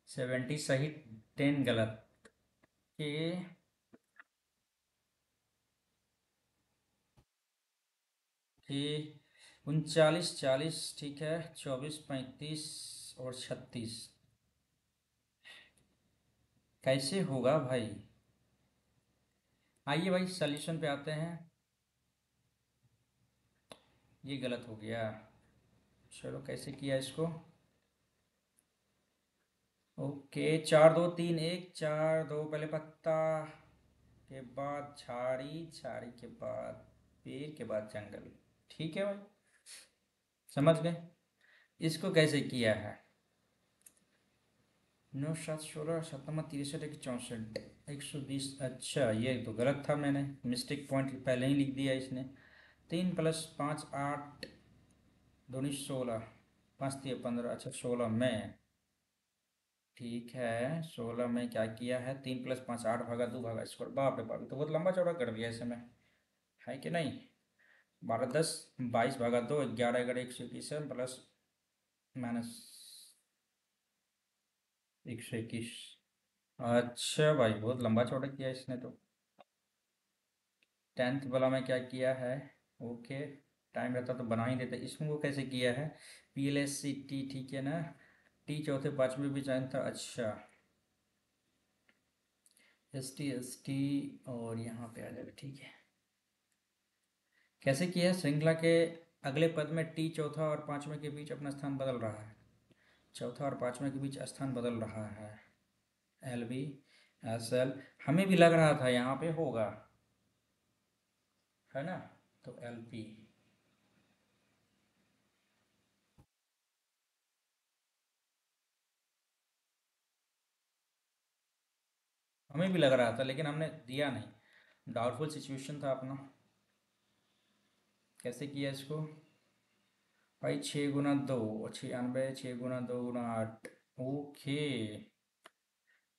70 सही, 10 गलत। के 39 40, ठीक है। 24 35 और 36। कैसे होगा भाई? आइए भाई सॉल्यूशन पे आते हैं। ये गलत हो गया। चलो कैसे किया इसको? ओके, 4 2 3 1, 4 2, पहले पत्ता के बाद झाड़ी, झाड़ी के बाद पेड़ के बाद जंगल। ठीक है भाई, समझ गए। इसको कैसे किया है? 9 7 16 7 तिरसठ 1 64 120। अच्छा, ये तो गलत था, मैंने मिस्टेक पॉइंट पहले ही लिख दिया इसने। 3 + 5 8, दूनी 16, 5 तिया 15। अच्छा, 16 में। ठीक है, 16 में क्या किया है? 3 + 5 8 भागा 2 भागा स्क्वायर। बाप रे बाप, ये तो बहुत लंबा चौड़ा कर दिया इसमें, है कि नहीं? 12 10 22 भागा 2, 11 11 121 है, प्लस माइनस 121। अच्छा भाई, बहुत लंबा चौड़ा किया इसने तो। 10th वाला में क्या किया है? ओके, टाइम रहता तो बना ही देते। इसमें वो कैसे किया है? PLSCT, ठीक है ना। टी चौथे पाँचवें भी जान था। अच्छा, ST ST, और यहाँ पे आ जाएगा, ठीक है। कैसे किया है? श्रृंखला के अगले पद में टी चौथा और पाँचवें के बीच अपना स्थान बदल रहा है। चौथा और पाँचवें के बीच स्थान बदल रहा है। LB SL, हमें भी लग रहा था यहाँ पे होगा, है ना। तो LP। हमें भी लग रहा था लेकिन हमने दिया नहीं, डाउटफुल सिचुएशन था अपना। कैसे किया इसको भाई? 6 गुना 2, 96, 6 गुना 2 गुना 8। ओके,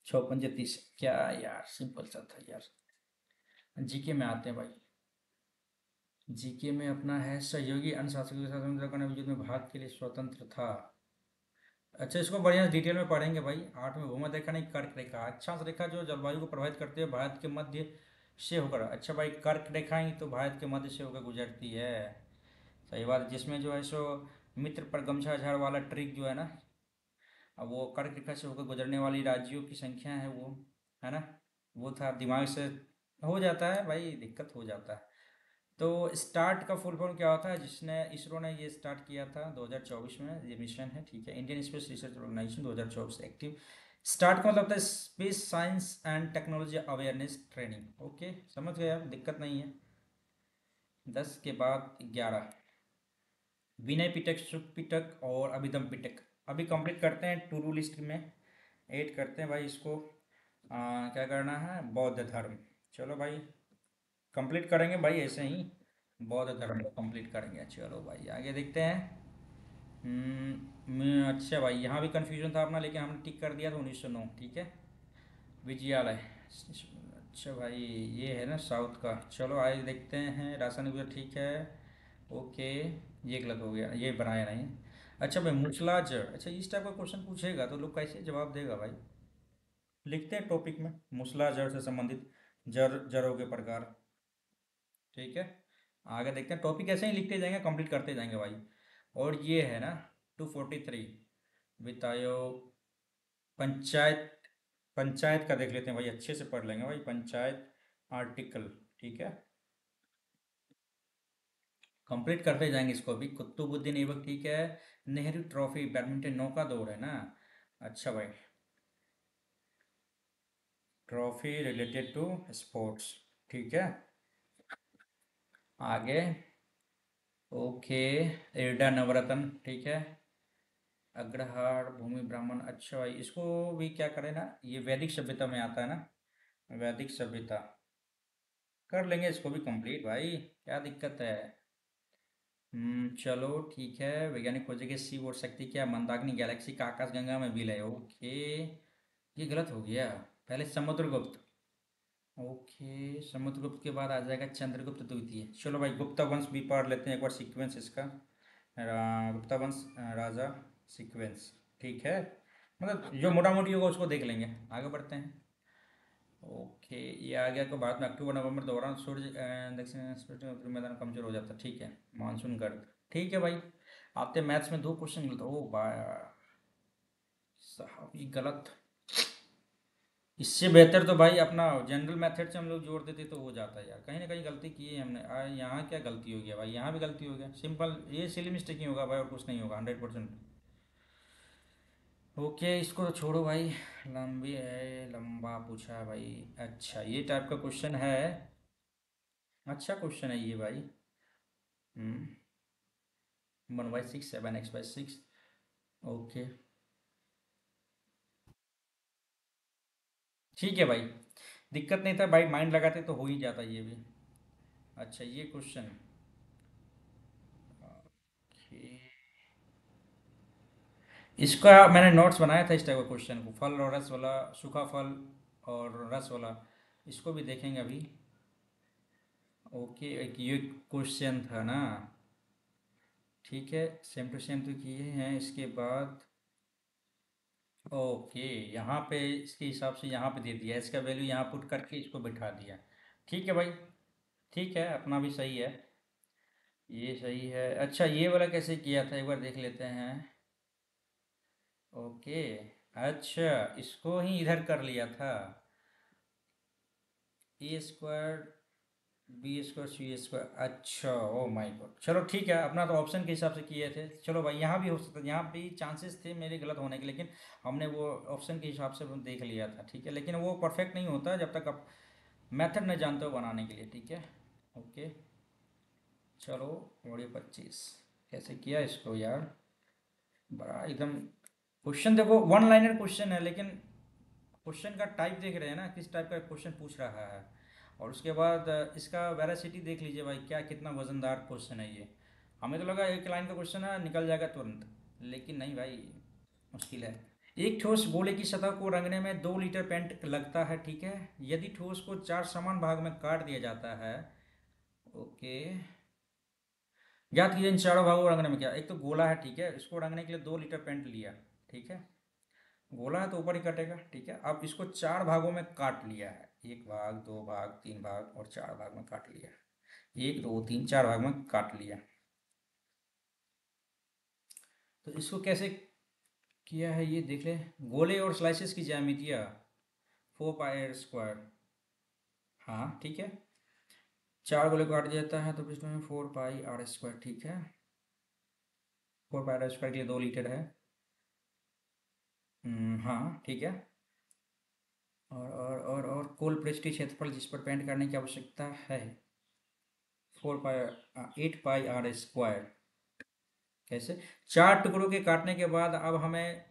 6 पंजे 30। क्या यार, सिंपल सा था यार। जीके में आते हैं भाई। जीके में अपना है, सहयोगी अन्य शासकों के साथ समुद्र का युद्ध में भारत के लिए स्वतंत्र था। अच्छा, इसको बढ़िया डिटेल में पढ़ेंगे भाई। 8 में भूमध्य रेखा नहीं, कर्क रेखा, अक्षांश रेखा जो जलवायु को प्रभावित करते हुए भारत के मध्य से होकर, अच्छा भाई कर्क रेखा ही तो भारत के मध्य से होकर गुजरती है। सही बात है, जिसमें जो है सो मित्र पर गमछा झाड़ वाला ट्रिक जो है ना, अब वो कर्क रेखा से होकर गुजरने वाली राज्यों की संख्या है वो, है ना, वो था। दिमाग से हो जाता है भाई, दिक्कत हो जाता है। तो स्टार्ट का फुल फॉर्म क्या होता है? जिसने इसरो ने ये स्टार्ट किया था 2024 में, ये मिशन है, ठीक है, Indian space research organisation 2024 active. Start का मतलब होता है space science and technology awareness training. Okay, समझ गए आप, दिक्कत नहीं है। 10 के बाद 11, विनय पिटक, सुख पिटक और अभिदम पिटक। अभी कंप्लीट करते हैं टू डू लिस्ट में, ऐड करते हैं भाई इसको। क्या करना है? बौद्ध धर्म। चलो भाई, कंप्लीट करेंगे भाई ऐसे ही, बौद्ध धर्म को कंप्लीट करेंगे। चलो भाई आगे देखते हैं। अच्छा भाई, यहाँ भी कंफ्यूजन था अपना, लेकिन हमने टिक कर दिया था 1909, ठीक है। विजयालय। अच्छा भाई, ये है ना साउथ का। चलो आगे देखते हैं, रासायनिक विज्ञान, ठीक है। ओके, ये गलत हो गया, ये बनाया नहीं। अच्छा भाई, मूसला जड़, अच्छा इस टाइप का क्वेश्चन पूछेगा तो लोग कैसे जवाब देगा भाई? लिखते हैं टॉपिक में, मूसला जड़ से संबंधित जड़, जड़ों के प्रकार, ठीक है। आगे देखते हैं, टॉपिक ऐसे ही लिखते जाएंगे, कंप्लीट करते जाएंगे भाई। और ये है ना 243, वित्तायो पंचायत, पंचायत का देख लेते हैं भाई, अच्छे से पढ़ लेंगे भाई, पंचायत आर्टिकल, ठीक है। कंप्लीट करते जाएंगे इसको भी। कुतुबुद्दीन ऐबक, ठीक है। नेहरू ट्रॉफी बैडमिंटन, नौका दौड़ है ना। अच्छा भाई, ट्रॉफी रिलेटेड टू स्पोर्ट्स, ठीक है। आगे, ओके, एर्डा नवरत्न, ठीक है। अग्रहार, भूमि ब्राह्मण, अच्छा भाई इसको भी क्या करें ना, ये वैदिक सभ्यता में आता है ना, वैदिक सभ्यता। कर लेंगे इसको भी कंप्लीट भाई, क्या दिक्कत है। चलो ठीक है। वैज्ञानिक खोजेंगे शिव और शक्ति क्या मंदाकिनी गैलेक्सी का आकाशगंगा में विलय। ओके, ये गलत हो गया। पहले समुद्रगुप्त। ओके, समुद्रगुप्त के बाद आ जाएगा चंद्रगुप्त द्वितीय। चलो भाई, गुप्ता वंश भी पढ़ लेते हैं एक बार, सीक्वेंस इसका। गुप्ता वंश, राजा, सीक्वेंस, ठीक है। मतलब जो मोटा मोटी होगा उसको देख लेंगे, आगे बढ़ते हैं। ओके, ये आ गया। को बाद में अक्टूबर नवंबर दौरान सूर्य दक्षिण उत्तरी मैदान कमजोर हो जाता है, ठीक है। मानसून गर्द, ठीक है भाई। आपके मैथ्स में 2 क्वेश्चन गलत, ओ भाई साहब, ये गलत। इससे बेहतर तो भाई अपना जनरल मेथड से हम लोग जोड़ देते तो हो जाता यार। कहीं ना कहीं गलती की है हमने। यहाँ क्या गलती हो गया भाई? यहाँ भी गलती हो गया, सिंपल ये सिली मिस्टेक ही होगा भाई, और कुछ नहीं होगा, 100%। ओके, इसको तो छोड़ो भाई, लंबी है, लंबा पूछा है भाई। अच्छा, ये टाइप का क्वेश्चन है। अच्छा क्वेश्चन है ये भाई। 1/6, 7x/6। ओके, ठीक है भाई, दिक्कत नहीं था भाई, माइंड लगाते तो हो ही जाता ये भी। अच्छा, ये क्वेश्चन, इसका मैंने नोट्स बनाया था इस टाइप का क्वेश्चन को, फल और रस वाला, सूखा फल और रस वाला, इसको भी देखेंगे अभी। ओके, एक ये क्वेश्चन था ना, ठीक है, सेम टू सेम तो किए हैं। इसके बाद ओके, यहाँ पे इसके हिसाब से यहाँ पे दे दिया, इसका वैल्यू यहाँ पुट करके इसको बिठा दिया, ठीक है भाई। ठीक है, अपना भी सही है, ये सही है। अच्छा, ये वाला कैसे किया था एक बार देख लेते हैं। ओके, अच्छा, इसको ही इधर कर लिया था, A² B² C², अच्छा, ओ माय गॉड। चलो ठीक है, अपना तो ऑप्शन के हिसाब से किए थे। चलो भाई, यहाँ भी हो सकता है, यहाँ भी चांसेस थे मेरे गलत होने के, लेकिन हमने वो ऑप्शन के हिसाब से देख लिया था, ठीक है। लेकिन वो परफेक्ट नहीं होता जब तक आप मेथड नहीं जानते हो बनाने के लिए, ठीक है। ओके, चलो, और ये 25 कैसे किया इसको यार? बड़ा एकदम क्वेश्चन देखो, वन लाइनर क्वेश्चन है, लेकिन क्वेश्चन का टाइप देख रहे हैं ना, किस टाइप का क्वेश्चन पूछ रहा है। और उसके बाद इसका वेरासिटी देख लीजिए भाई, क्या कितना वजनदार क्वेश्चन है ये। हमें तो लगा एक लाइन का क्वेश्चन है, निकल जाएगा तुरंत, लेकिन नहीं भाई, मुश्किल है। एक ठोस गोले की सतह को रंगने में 2 लीटर पेंट लगता है, ठीक है। यदि ठोस को 4 समान भाग में काट दिया जाता है, ओके, ज्ञात कीजिए इन चारों भागों को रंगने में क्या। एक तो गोला है, ठीक है, इसको रंगने के लिए 2 लीटर पेंट लिया, ठीक है। गोला है तो ऊपर ही कटेगा, ठीक है। अब इसको 4 भागों में काट लिया है, 1 भाग, 2 भाग, 3 भाग और 4 भाग में काट लिया। 1, 2, 3, 4 भाग में काट लिया। तो इसको कैसे किया है ये देख ले। गोले और स्लाइसेस की ज्यामितियाँ 4 पाई r स्क्वायर, हाँ ठीक है। 4 गोले काट दिया जाता है तो फिर इसमें 4 पाई r स्क्वायर, ठीक है। 4 पाई r स्क्वायर के लिए 2 लीटर है। हाँ ठीक है। और कुल पृष्ठीय क्षेत्रफल जिस पर पेंट करने की आवश्यकता है 8 पाई r स्क्वायर। कैसे? 4 टुकड़ों के काटने के बाद अब हमें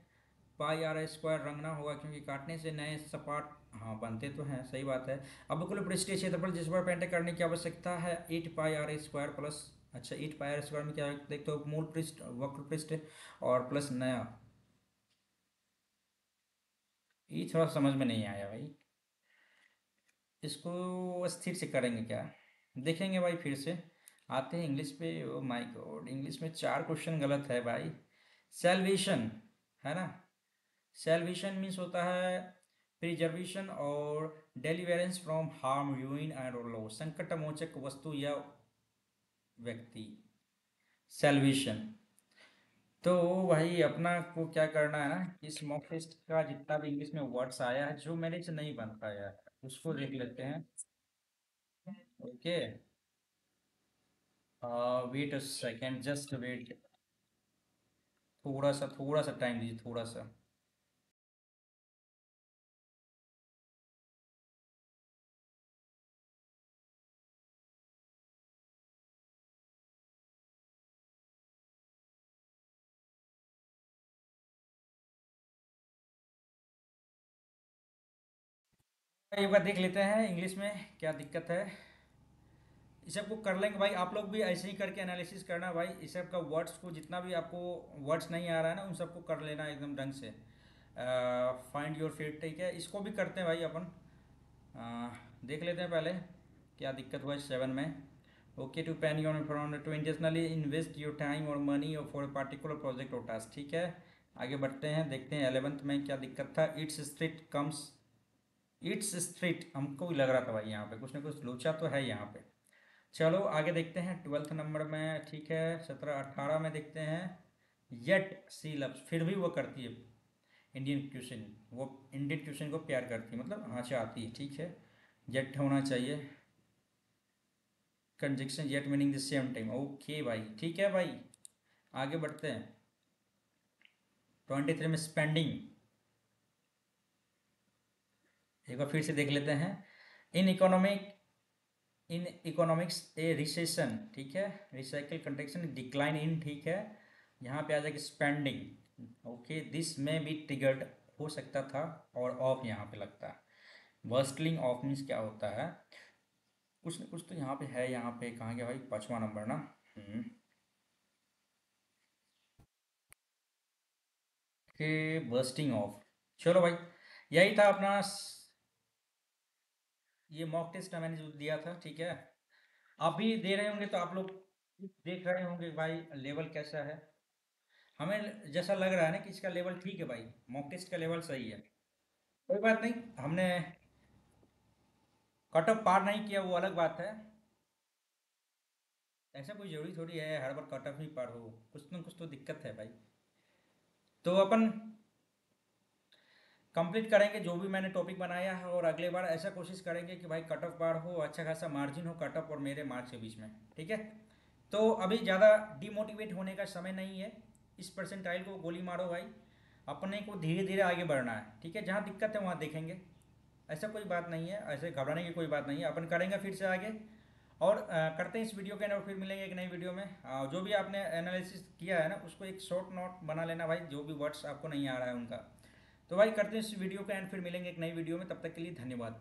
पाई r स्क्वायर रंगना होगा, क्योंकि काटने से नए सपाट, हाँ बनते तो हैं, सही बात है। अब कुल पृष्ठीय क्षेत्रफल जिस पर पेंट करने की आवश्यकता है 8 पाई r स्क्वायर प्लस, अच्छा 8 पाई r स्क्वायर में क्या है देखते हो, मूल पृष्ठ, वक्र पृष्ठ और प्लस नया। ये थोड़ा समझ में नहीं आया भाई, इसको स्थिर से करेंगे क्या, देखेंगे भाई फिर से। आते हैं इंग्लिश पे। ओ माय गॉड, इंग्लिश में 4 क्वेश्चन गलत है भाई। सेल्वेशन है ना, सेल्वेशन मीन्स होता है प्रिजर्वेशन और deliverance from harm, ruin and loss, संकटमोचक वस्तु या व्यक्ति, सेल्वेशन। तो भाई अपना को क्या करना है ना, इस मॉक टेस्ट का जितना भी इंग्लिश में वर्ड्स आया है जो मेरे से नहीं बन पाया है, उसको देख लेते हैं। Okay, wait a second, just wait, थोड़ा सा टाइम दीजिए, थोड़ा सा। एक बार देख लेते हैं इंग्लिश में क्या दिक्कत है। इस सबको कर लेंगे भाई, आप लोग भी ऐसे ही करके एनालिसिस करना भाई। इस सब का वर्ड्स को, जितना भी आपको वर्ड्स नहीं आ रहा है ना, उन सबको कर लेना एकदम ढंग से। फाइंड योर फिट, ठीक है, इसको भी करते हैं भाई अपन। देख लेते हैं पहले क्या दिक्कत हुआ इस 7 में। Okay, to pen your from to intentionally invest your time और मनी और फॉर ए पार्टिकुलर प्रोजेक्ट और टास्क, ठीक है। आगे बढ़ते हैं, देखते हैं 11th में क्या दिक्कत था। It's street comes, it's street, हमको भी लग रहा था भाई यहाँ पे कुछ ना कुछ लोचा तो है यहाँ पे। चलो आगे देखते हैं 12th नंबर में, ठीक है। 17 18 में देखते हैं। येट सी लव्स, फिर भी वो करती है इंडियन क्वेश्चन, वो इंडियन क्वेश्चन को प्यार करती है, मतलब हाँ चाहती है, ठीक है। येट होना चाहिए, conjunction yet meaning the same time, okay भाई, ठीक है भाई। आगे बढ़ते हैं 23 में स्पेंडिंग, एक बार फिर से देख लेते हैं। In economic, in economics A recession, ठीक है, रिसाइकल कंट्रेक्शन डिक्लाइन इन, ठीक है। यहाँ पे आ जाएगी स्पेंडिंग, ओके, दिस में भी ट्रिगर्ड हो सकता था, और ऑफ यहाँ पे लगता है। वर्स्टलिंग ऑफ मीन्स क्या होता है, कुछ न कुछ तो यहाँ पे है, यहाँ पे कहाँ गया भाई 5वां नंबर ना। के बर्स्टिंग ऑफ, चलो भाई, यही था अपना ये मॉक टेस्ट मैंने जो दिया था, ठीक है। आप भी दे रहे होंगे तो आप लोग देख रहे होंगे भाई लेवल कैसा है। हमें जैसा लग रहा है ना कि इसका लेवल ठीक है भाई, मॉक टेस्ट का लेवल सही है। कोई बात नहीं, हमने कट ऑफ पार नहीं किया वो अलग बात है। ऐसा कोई जरूरी थोड़ी है हर बार कट ऑफ ही पार हो, कुछ ना कुछ तो दिक्कत है भाई। तो अपन कंप्लीट करेंगे जो भी मैंने टॉपिक बनाया है, और अगले बार ऐसा कोशिश करेंगे कि भाई कट ऑफ पार हो, अच्छा खासा मार्जिन हो कट ऑफ और मेरे मार्क्स के बीच में, ठीक है। तो अभी ज़्यादा डिमोटिवेट होने का समय नहीं है, इस परसेंटाइल को गोली मारो भाई, अपने को धीरे धीरे आगे बढ़ना है, ठीक है। जहाँ दिक्कत है वहाँ देखेंगे, ऐसा कोई बात नहीं है, ऐसे घबराने की कोई बात नहीं है, अपन करेंगे फिर से आगे। और करते हैं इस वीडियो के अंदर, फिर मिलेंगे एक नई वीडियो में। जो भी आपने एनालिसिस किया है ना, उसको एक शॉर्ट नोट बना लेना भाई, जो भी वर्ड्स आपको नहीं आ रहा है उनका, तो भाई करते हैं इस वीडियो का एंड, फिर मिलेंगे एक नई वीडियो में, तब तक के लिए धन्यवाद।